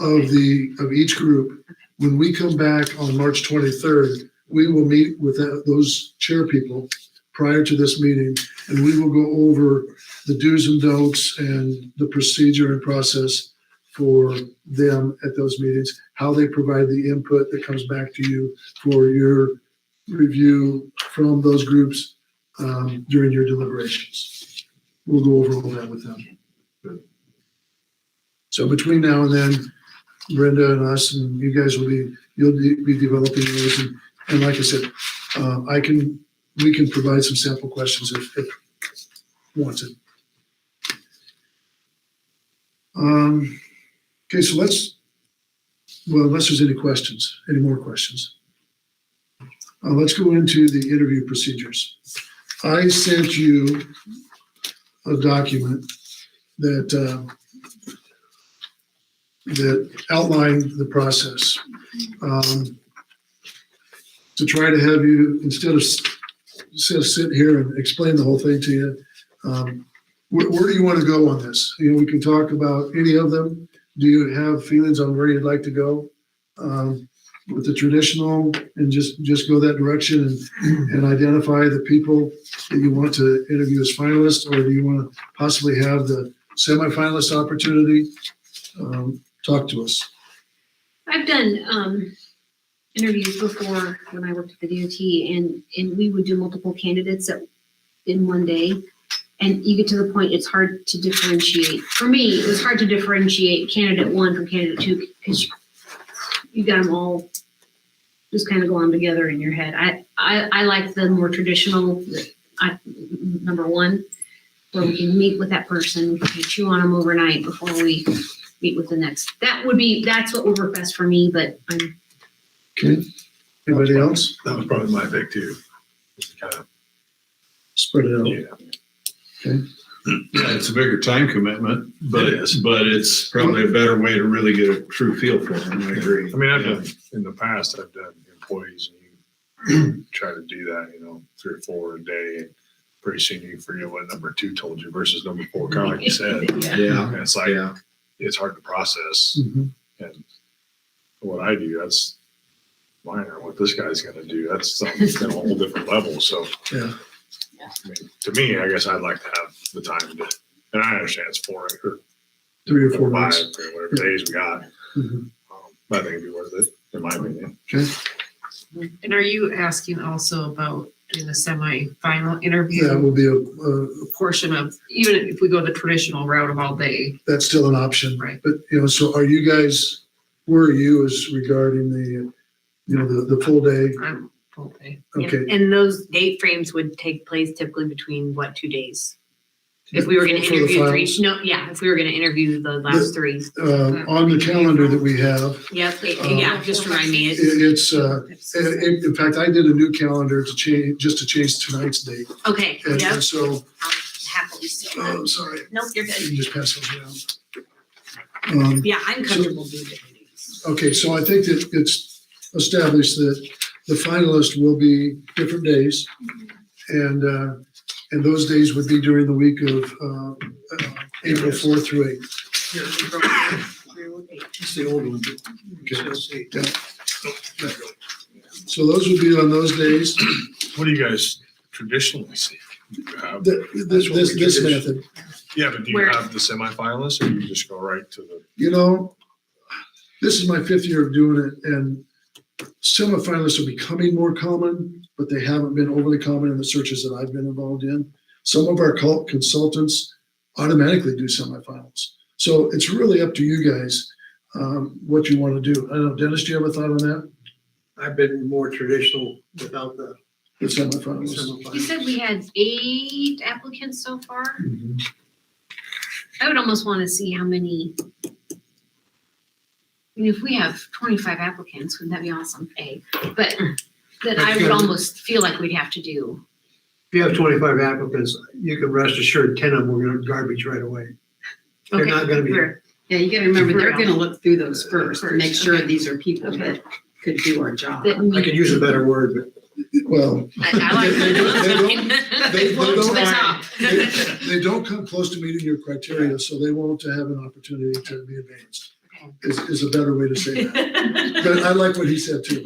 of each group. When we come back on March 23rd, we will meet with those chair people prior to this meeting, and we will go over the do's and don'ts and the procedure and process for them at those meetings, how they provide the input that comes back to you for your review from those groups during your deliberations. We'll go over all that with them. Good. So between now and then, Brenda and us and you guys you'll be developing those. And like I said, we can provide some sample questions if wanted. Okay, so unless there's any more questions, let's go into the interview procedures. I sent you a document that outlined the process. To try to have you, instead of sit here and explain the whole thing to you, where do you want to go on this? We can talk about any of them. Do you have feelings on where you'd like to go with the traditional and just go that direction and identify the people that you want to interview as finalists, or do you want to possibly have the semifinalist opportunity? Talk to us. I've done interviews before when I worked at the DOT, and we would do multiple candidates in one day. And you get to the point, it's hard to differentiate. For me, it was hard to differentiate candidate one from candidate two because you got them all just kind of going together in your head. I like the more traditional, number one, where we can meet with that person, we can chew on them overnight before we meet with the next. That's what would work best for me, but I'm. Okay. Anybody else? That was probably my pick too. Just kind of spread it out. Yeah. Okay. Yeah, it's a bigger time commitment, but it's probably a better way to really get a true feel for them. I agree. I mean, I've done in the past, I've done employees and you try to do that, 3 or 4 a day. And pretty soon you forget what number 2 told you versus number 4, kind of like you said. Yeah. And it's like, it's hard to process. Mm-hmm. And what I do, that's minor. What this guy's going to do, that's something that's at a whole different level. So, yeah. I mean, to me, I guess I'd like to have the time to, and I understand it's 4 or 3 or 4 5 months. or whatever days we got. Mm-hmm. I think it'd be worth it, in my opinion. Okay. And are you asking also about doing a semi-final interview? That will be a portion of, even if we go the traditional route of all day. That's still an option. Right. But, so are you guys, where are you as regarding the full day? I'm full day. Okay. And those date frames would take place typically between 2 days? If we were going to For the interview 3, finals? if we were going to interview the last 3. On the calendar that we have, Yep, just remind me. it's, in fact, I did a new calendar to change tonight's date. Okay, And yep. so, I'll happily see that. oh, sorry. Nope, you're You good. can just pass those around. Yeah, I'm comfortable doing different days. Okay, so I think that it's established that the finalists will be different days. And those days would be during the week of April 4th through 8th. It's the old one. Yeah. So those would be on those days. What do you guys traditionally see? This method. Yeah, but do you Where- have the semifinalists or you just go right to the? You know, this is my 5th year of doing it, and semifinalists are becoming more common, but they haven't been overly common in the searches that I've been involved in. Some of our consultants automatically do semifinals. So it's really up to you guys what you want to do. I don't know, Dennis, do you have a thought on that? I've been more traditional without the The semifinals. You said we had 8 applicants so far? Mhm. I would almost want to see how many. I mean, if we have 25 applicants, wouldn't that be awesome? But then I would almost feel like we'd have to do. If you have 25 applicants, you can rest assured 10 of them we're gonna garbage right away. They're Okay, not gonna be. we're- Yeah, you gotta remember, they're For real. gonna look through those first to make sure Okay. these are people that could do our job. that I could use a better word, but Well, I like They that. don't- To the top. they don't come close to meeting your criteria, so they won't have an opportunity to be advanced. Is a better way to say that. But I like what he said too.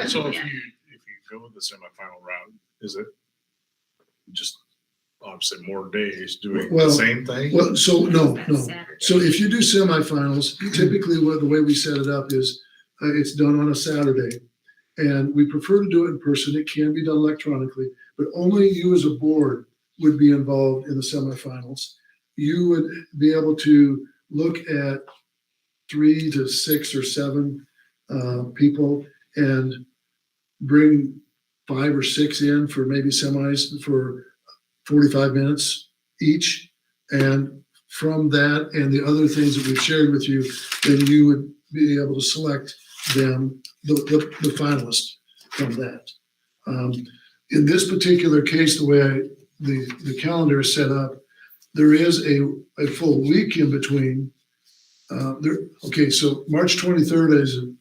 So if Yeah. you go with the semifinal route, is it just obviously more days doing Well, the same thing? Well, so no. Saturday. So if you do semifinals, typically the way we set it up is it's done on a Saturday. And we prefer to do it in person. It can be done electronically, but only you as a board would be involved in the semifinals. You would be able to look at 3 to 6 or 7 people and bring 5 or 6 in for maybe semis for 45 minutes each. And from that and the other things that we've shared with you, then you would be able to select them, the finalists from that. In this particular case, the way the calendar is set up, there is a full week in between. Okay, so March 23rd is a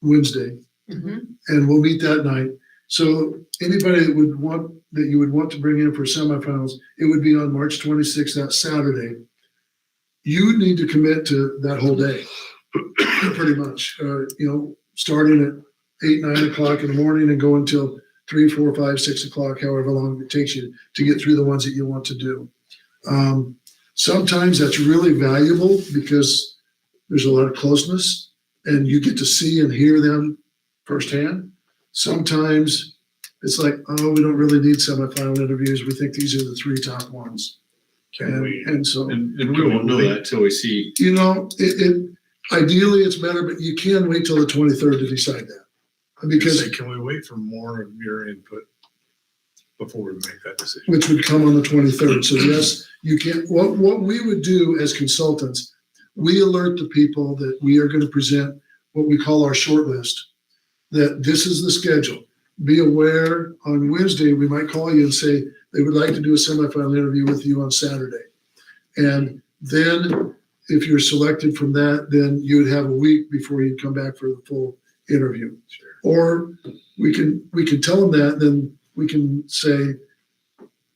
Wednesday, and we'll meet that night. So anybody that you would want to bring in for semifinals, it would be on March 26th, that Saturday. You need to commit to that whole day, pretty much. Starting at 8, 9 o'clock in the morning and go until 3, 4, 5, 6 o'clock, however long it takes you to get through the ones that you want to do. Sometimes that's really valuable because there's a lot of closeness and you get to see and hear them firsthand. Sometimes it's like, oh, we don't really need semifinal interviews. We think these are the 3 top ones. Can we? And so, And we won't know that till we see. Ideally, it's better, but you can wait till the 23rd to decide that. Because, Can we wait for more of your input before we make that decision? which would come on the 23rd. So yes, you can, what we would do as consultants, we alert the people that we are going to present what we call our short list, that this is the schedule. Be aware, on Wednesday, we might call you and say they would like to do a semifinal interview with you on Saturday. And then if you're selected from that, then you would have a week before you'd come back for the full interview. Sure. Or we can tell them that, then we can say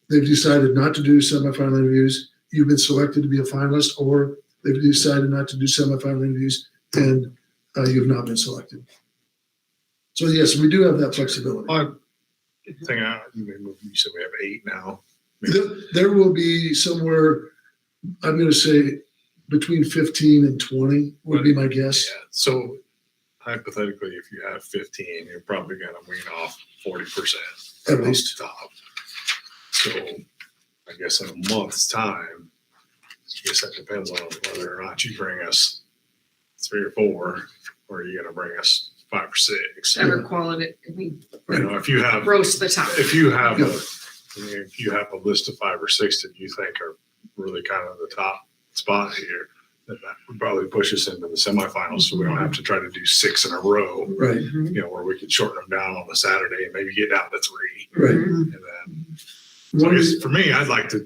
they've decided not to do semifinal interviews, you've been selected to be a finalist, or they've decided not to do semifinal interviews and you've not been selected. So yes, we do have that flexibility. You said we have 8 now. There will be somewhere, I'm going to say between 15 and 20 would be my guess. Yeah. So hypothetically, if you have 15, you're probably going to wean off 40%. At least. Top. So I guess in a month's time, I guess that depends on whether or not you bring us 3 or 4, or are you going to bring us 5 or 6? Ever quality, If you have roast the top. If you have a list of 5 or 6 that you think are really kind of the top spot here, then that would probably push us into the semifinals, so we don't have to try to do 6 in a row. Right. Where we could shorten them down on the Saturday and maybe get down to 3. Right. And then, so I guess for me, I'd like to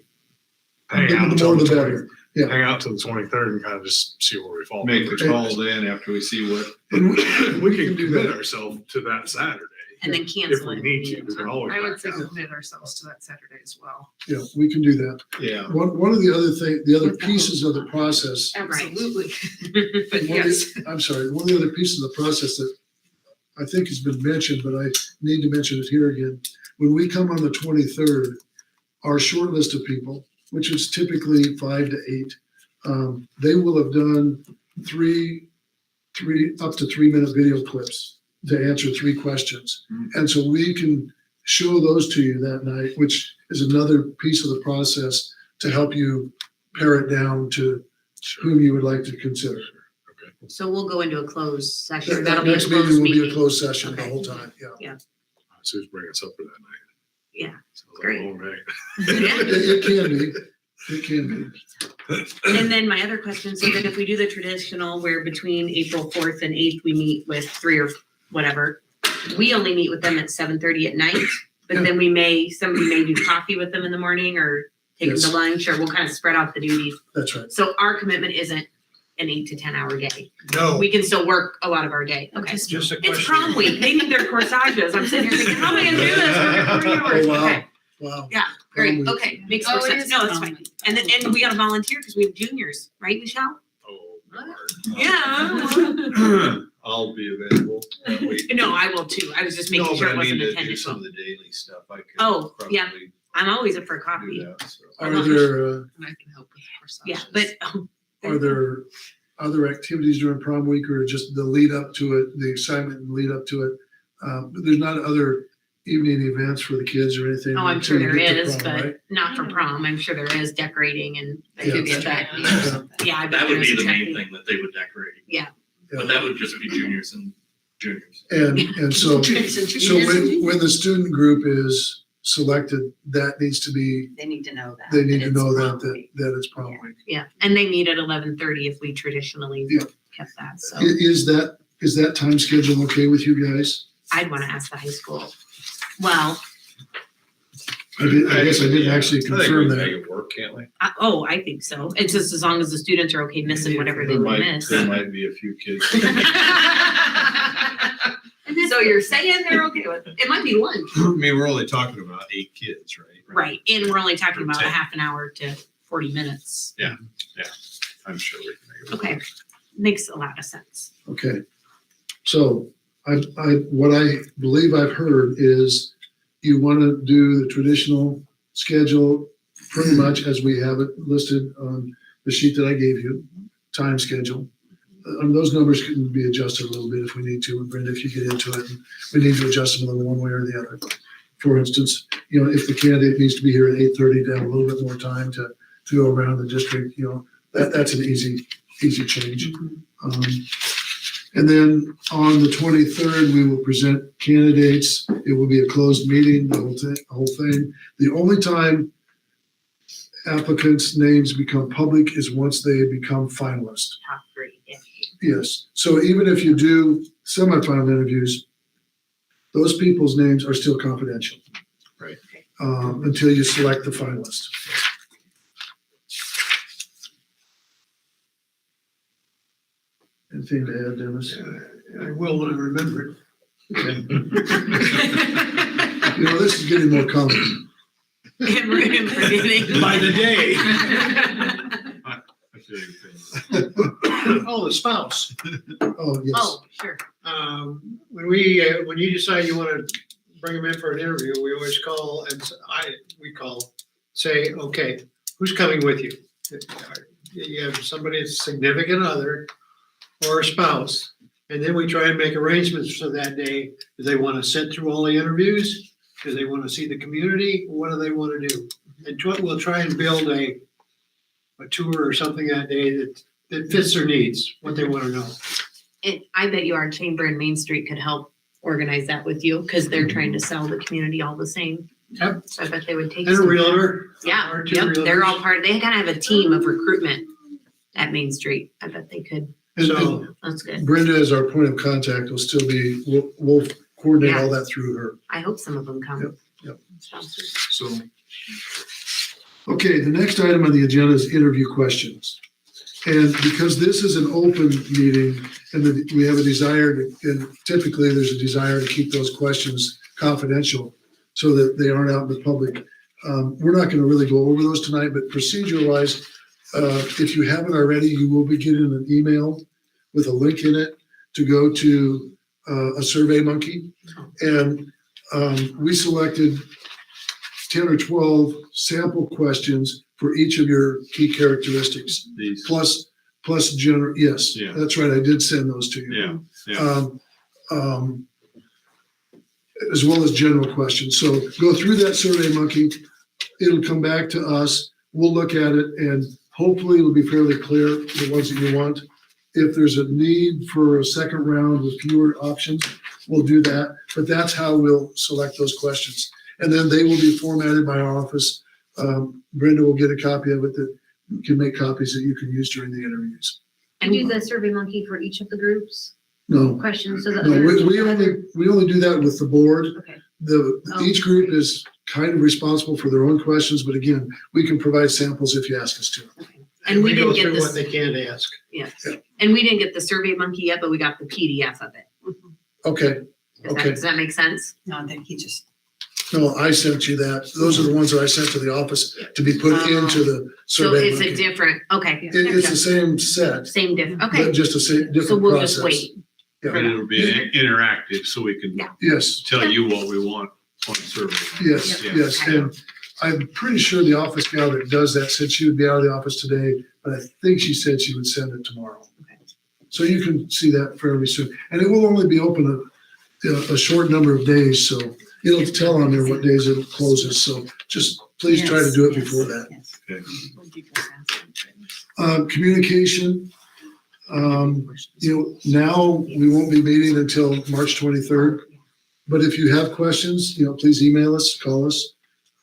hang out The until more the the 20, better. Yeah. hang out till the 23rd and kind of just see where we fall. Make the call then after we see what. We can commit ourselves to that Saturday. and then If cancel we it. need to, we can always I would back say out. commit ourselves to that Saturday as well. Yeah, we can do that. Yeah. One of the other pieces of the process, Absolutely. But one of yes. I'm sorry, one of the other pieces of the process that I think has been mentioned, but I need to mention it here again. When we come on the 23rd, our short list of people, which is typically 5 to 8, they will have done three up to 3-minute video clips to answer 3 questions. And so we can show those to you that night, which is another piece of the process to help you pare it down to whom you would like to consider. So we'll go into a closed session. That That'll be a next meeting closed will be a meeting. closed session the Okay. whole time, yeah. So just bring us up for that night. Yeah, Sounds like great. a long night. It can be, it can be. And then my other question, so then if we do the traditional where between April 4th and 8th, we meet with 3 or whatever, we only meet with them at 7:30 at night, but then somebody may do coffee with them in the morning or take them Yes. to lunch, or we'll kind of spread out the duties. That's right. So our commitment isn't an 8 to 10 hour day. No, We can still work a lot of our day. Okay. just a It's question. prom week. They need their corsages. I'm sitting here thinking, how am I gonna do this? We're here 40 hours. Oh, wow. Okay. Wow. Yeah, great. Okay, makes more Oh, it sense. is No, that's prom fine. week. And then, and we gotta volunteer because we have juniors, right, Michelle? Oh, Yeah. I'll be available that week. No, I will too. I was just making No, sure but it I wasn't mean to do intended. some of the daily stuff. I could Oh, yeah. probably I'm always up for do coffee. that, so. Are there, And I can help with corsages. Yeah, but are there other activities during prom week or just the lead up to it, the excitement and lead up to it? There's not other evening events for the kids or anything? oh, I'm sure until there you get to is, prom, but right? not for prom. I'm sure there is decorating and Yeah. could get that. Yeah. Yeah, I bet That would there is be the a main check-in. thing that they would decorate. Yeah. But that would just be juniors and juniors. And so when the student group is selected, that needs to be, They need to know that. they need to it's know prom that week. it's prom week. Yeah, and they meet at 11:30 if we traditionally Yeah. kept that. So Is that time schedule okay with you guys? I'd want to ask the high school. Well, I guess I didn't actually I think we confirm can that. make it work, can't we? I think so. It's just as long as the students are okay missing whatever they There would might- miss. There might be a few kids. So you're saying they're okay with it? It might be lunch. I mean, we're only talking about 8 kids, right? Right, and we're only talking about a 10. half an hour to 40 minutes. I'm sure we can make it work. Okay, makes a lot of sense. Okay. So what I believe I've heard is you want to do the traditional schedule pretty much as we have it listed on the sheet that I gave you, time schedule. Those numbers can be adjusted a little bit if we need to, and Brenda, if you get into it, and we need to adjust them one way or the other. For instance, if the candidate needs to be here at 8:30 to have a little bit more time to go around the district, that's an easy change. And then on the 23rd, we will present candidates. It will be a closed meeting, the whole thing. The only time applicants' names become public is once they become finalists. Top three, yeah. Yes. So even if you do semifinal interviews, those people's names are still confidential. Right. Until you select the finalist. Anything to add, Dennis? I will when I remember it. This is getting more common. By the day. I feel your pain. Oh, the spouse. Oh, yes. Oh, sure. When you decide you want to bring them in for an interview, we always call and say, okay, who's coming with you? You have somebody that's significant other or a spouse, and then we try and make arrangements for that day. Do they want to sit through all the interviews? Do they want to see the community? What do they want to do? And we'll try and build a tour or something that day that fits their needs, what they want to know. And I bet you our chamber in Main Street could help organize that with you because they're trying to sell the community all the same. Yep. So I bet they would take. And a some- realtor. Yeah, Our two yep, they're realtors. all part, they kind of have a team of recruitment at Main Street. I bet they could. So That's good. Brenda, as our point of contact, will still be, we'll coordinate all that through her. I hope some of them come. Yep. So Okay, the next item on the agenda is interview questions. And because this is an open meeting and we have a desire to, and typically there's a desire to keep those questions confidential so that they aren't out in the public. We're not going to really go over those tonight, but procedure wise, if you haven't already, you will be getting an email with a link in it to go to a Survey Monkey. And we selected 10 or 12 sample questions for each of your key characteristics. These. Plus general, yes, Yeah. that's right. I did send those to you. Yeah. As well as general questions. So go through that Survey Monkey. It'll come back to us. We'll look at it and hopefully it'll be fairly clear, the ones that you want. If there's a need for a second round with fewer options, we'll do that. But that's how we'll select those questions. And then they will be formatted by our office. Brenda will get a copy of it that you can make copies that you can use during the interviews. And do the Survey Monkey for each of the groups? No, Questions so that. no, we only do that with the board. Okay. Each group is kind of responsible for their own questions, but again, we can provide samples if you ask us to. And we go didn't get through this. what they can't ask. Yes. Yeah. And we didn't get the Survey Monkey yet, but we got the PDF of it. Okay, Does that make sense? No, I think he just. no, I sent you that. Those are the ones that I sent to the office to be put into the So survey. it's a monkey. different, okay. It's the same set, Same different, but okay. just a different So we'll process. just wait. Yeah. And it'll be interactive, so we can Yes, tell you what we want on survey. yes, Yeah. yes. And I'm pretty sure the office gal that does that said she would be out of the office today, but I think she said she would send it tomorrow. So you can see that fairly soon. And it will only be open a short number of days, so it'll tell on there what days it closes. So just please try to do it before that. Communication. Now we won't be meeting until March 23rd. But if you have questions, please email us, call us.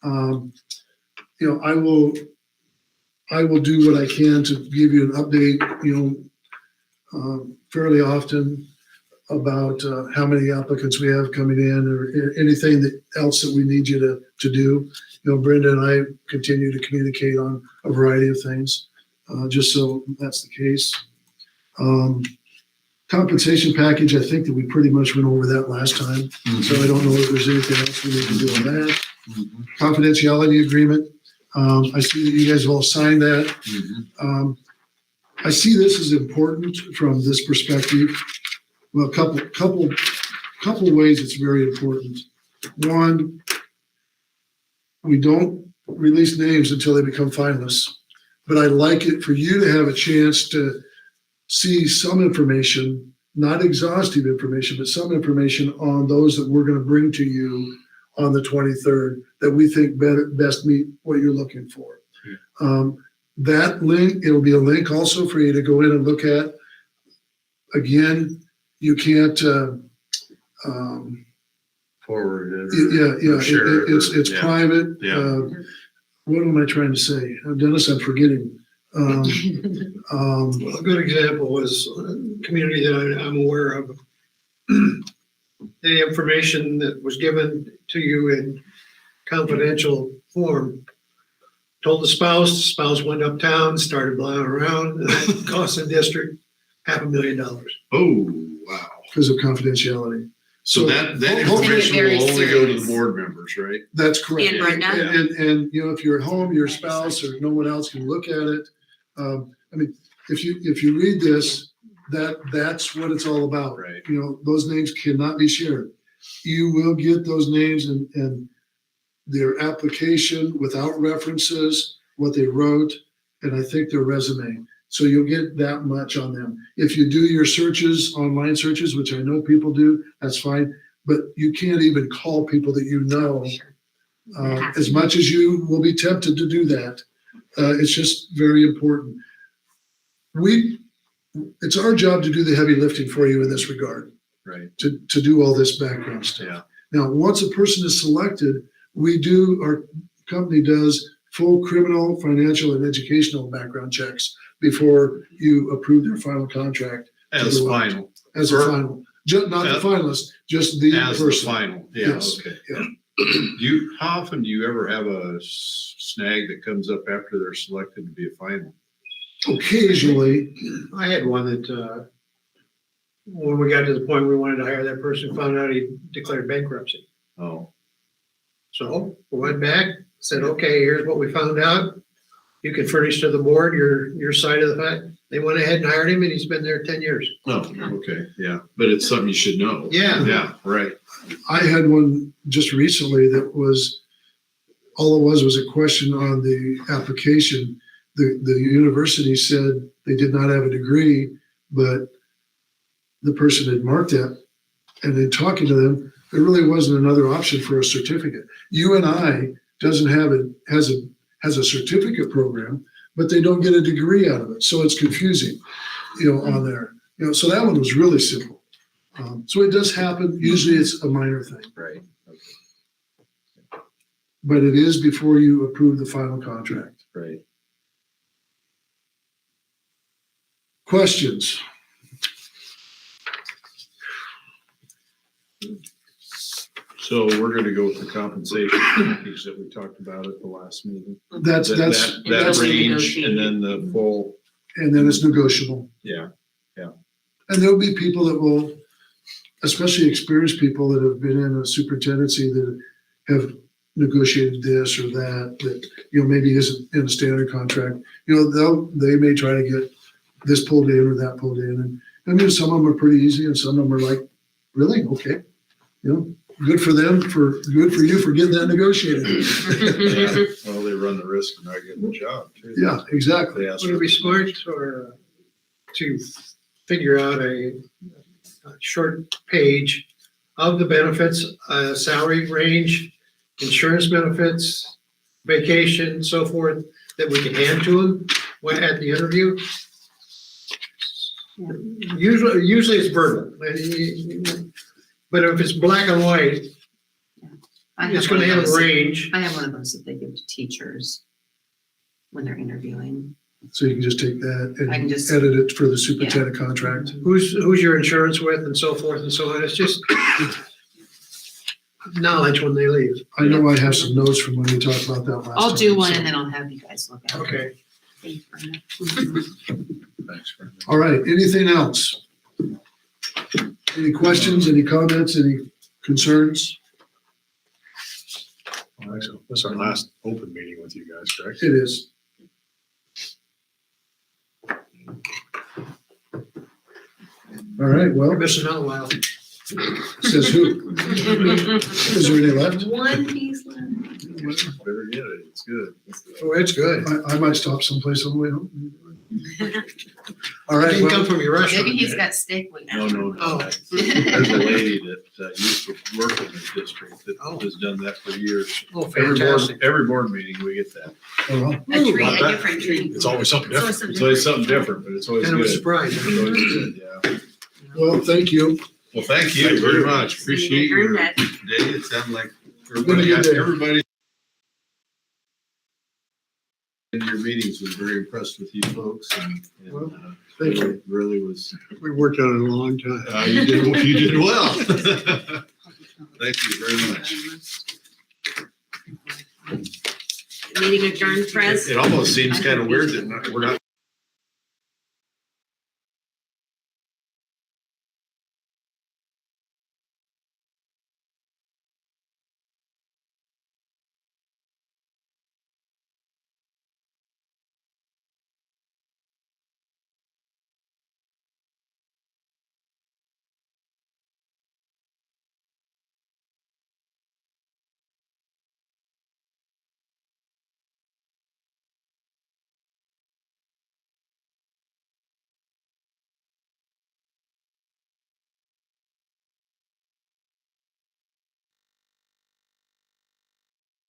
I will do what I can to give you an update, fairly often about how many applicants we have coming in or anything else that we need you to do. Brenda and I continue to communicate on a variety of things, just so that's the case. Compensation package, I think that we pretty much went over that last time. So I don't know if there's anything else we need to do on that. Confidentiality agreement. I see that you guys have all signed that. I see this as important from this perspective. Well, a couple ways it's very important. One, we don't release names until they become finalists, but I'd like it for you to have a chance to see some information, not exhaustive information, but some information on those that we're going to bring to you on the 23rd that we think best meet what you're looking for. That link, it'll be a link also for you to go in and look at. Again, you can't Forward it. It's private. Yeah. What am I trying to say? Dennis, I'm forgetting. Well, a good example was a community that I'm aware of. The information that was given to you in confidential form told the spouse went uptown, started blowing around, and that cost the district $500,000. Oh, wow. Because of confidentiality. So that information will only go to the board members, right? That's correct. And Brenda? And if you're at home, your spouse or no one else can look at it. If you read this, that's what it's all about. Right. Those names cannot be shared. You will get those names and their application without references, what they wrote, and I think their resume. So you'll get that much on them. If you do your searches, online searches, which I know people do, that's fine. But you can't even call people that you know. As much as you will be tempted to do that, it's just very important. It's our job to do the heavy lifting for you in this regard. Right. To do all this background stuff. Yeah. Now, once a person is selected, our company does full criminal, financial, and educational background checks before you approve their final contract. As final. As a final. Not the finalist, just the person. As the final. Yeah, Yes. okay. Yeah. How often do you ever have a snag that comes up after they're selected to be a final? occasionally, I had one that, when we got to the point we wanted to hire that person, found out he declared bankruptcy. Oh, So we went back, said, okay, here's what we found out. You can furnish to the board your side of the fact. They went ahead and hired him and he's been there 10 years. oh, okay, yeah, but it's something you should know. Yeah. Yeah, right. I had one just recently that was, all it was a question on the application. The university said they did not have a degree, but the person had marked that. And in talking to them, there really wasn't another option for a certificate. UNI doesn't have has a certificate program, but they don't get a degree out of it. So it's confusing, on there. So that one was really simple. So it does happen. Usually it's a minor thing. Right. But it is before you approve the final contract. Right. Questions? So we're gonna go with the compensation package that we talked about at the last meeting. That's That range and then the full, and then it's negotiable. yeah. And there'll be people that will, especially experienced people that have been in a superintendency that have negotiated this or that maybe isn't in a standard contract. They may try to get this pulled in or that pulled in. And some of them are pretty easy and some of them are like, really? Okay. Good for them, good for you for getting that negotiated. Yeah. Well, they run the risk of not getting the job too. Yeah, exactly. Would it be smart or to figure out a short page of the benefits, salary range, insurance benefits, vacation, so forth, that we can hand to them at the interview? Usually it's verbal, but if it's black and white, it's going to have a range. I have one of those that they give to teachers when they're interviewing. So you can just take that I can and just- edit it for the superintendent contract. Who's your insurance with and so forth and so on. It's just knowledge when they leave. I know I have some notes from when we talked about that last time. I'll do one so- and then I'll have you guys look at it. Okay. Thank you, Brenda. Thanks, Brenda. All right, anything else? Any questions, any comments, any concerns? Well, actually, this is our last open meeting with you guys, correct? It is. All right, well, We're missing out a while. says who? Is there any left? One piece left. Better get it, it's good. Oh, it's good. I might stop someplace on the way home. All right, Didn't come well, from your restaurant. Maybe he's did it? got steak with No, no, Oh. no. There's a lady that used to work in this district that Oh. has done that for years. Oh, Every fantastic. board meeting, we get that. oh, well. A treat, Not a that- different treat. It's always something different. It's always something different, but it's always Kind of a good. surprise. It's always good, yeah. Well, thank you. Well, thank you very much. Appreciate your Earned day. it. It sounded like Been a good day. everybody in your meetings was very impressed with you folks and Well, thank you. really was, We worked on it a long time. you did well. Thank you very much. Meeting adjourned, Fred. It almost seems kind of weird that we're not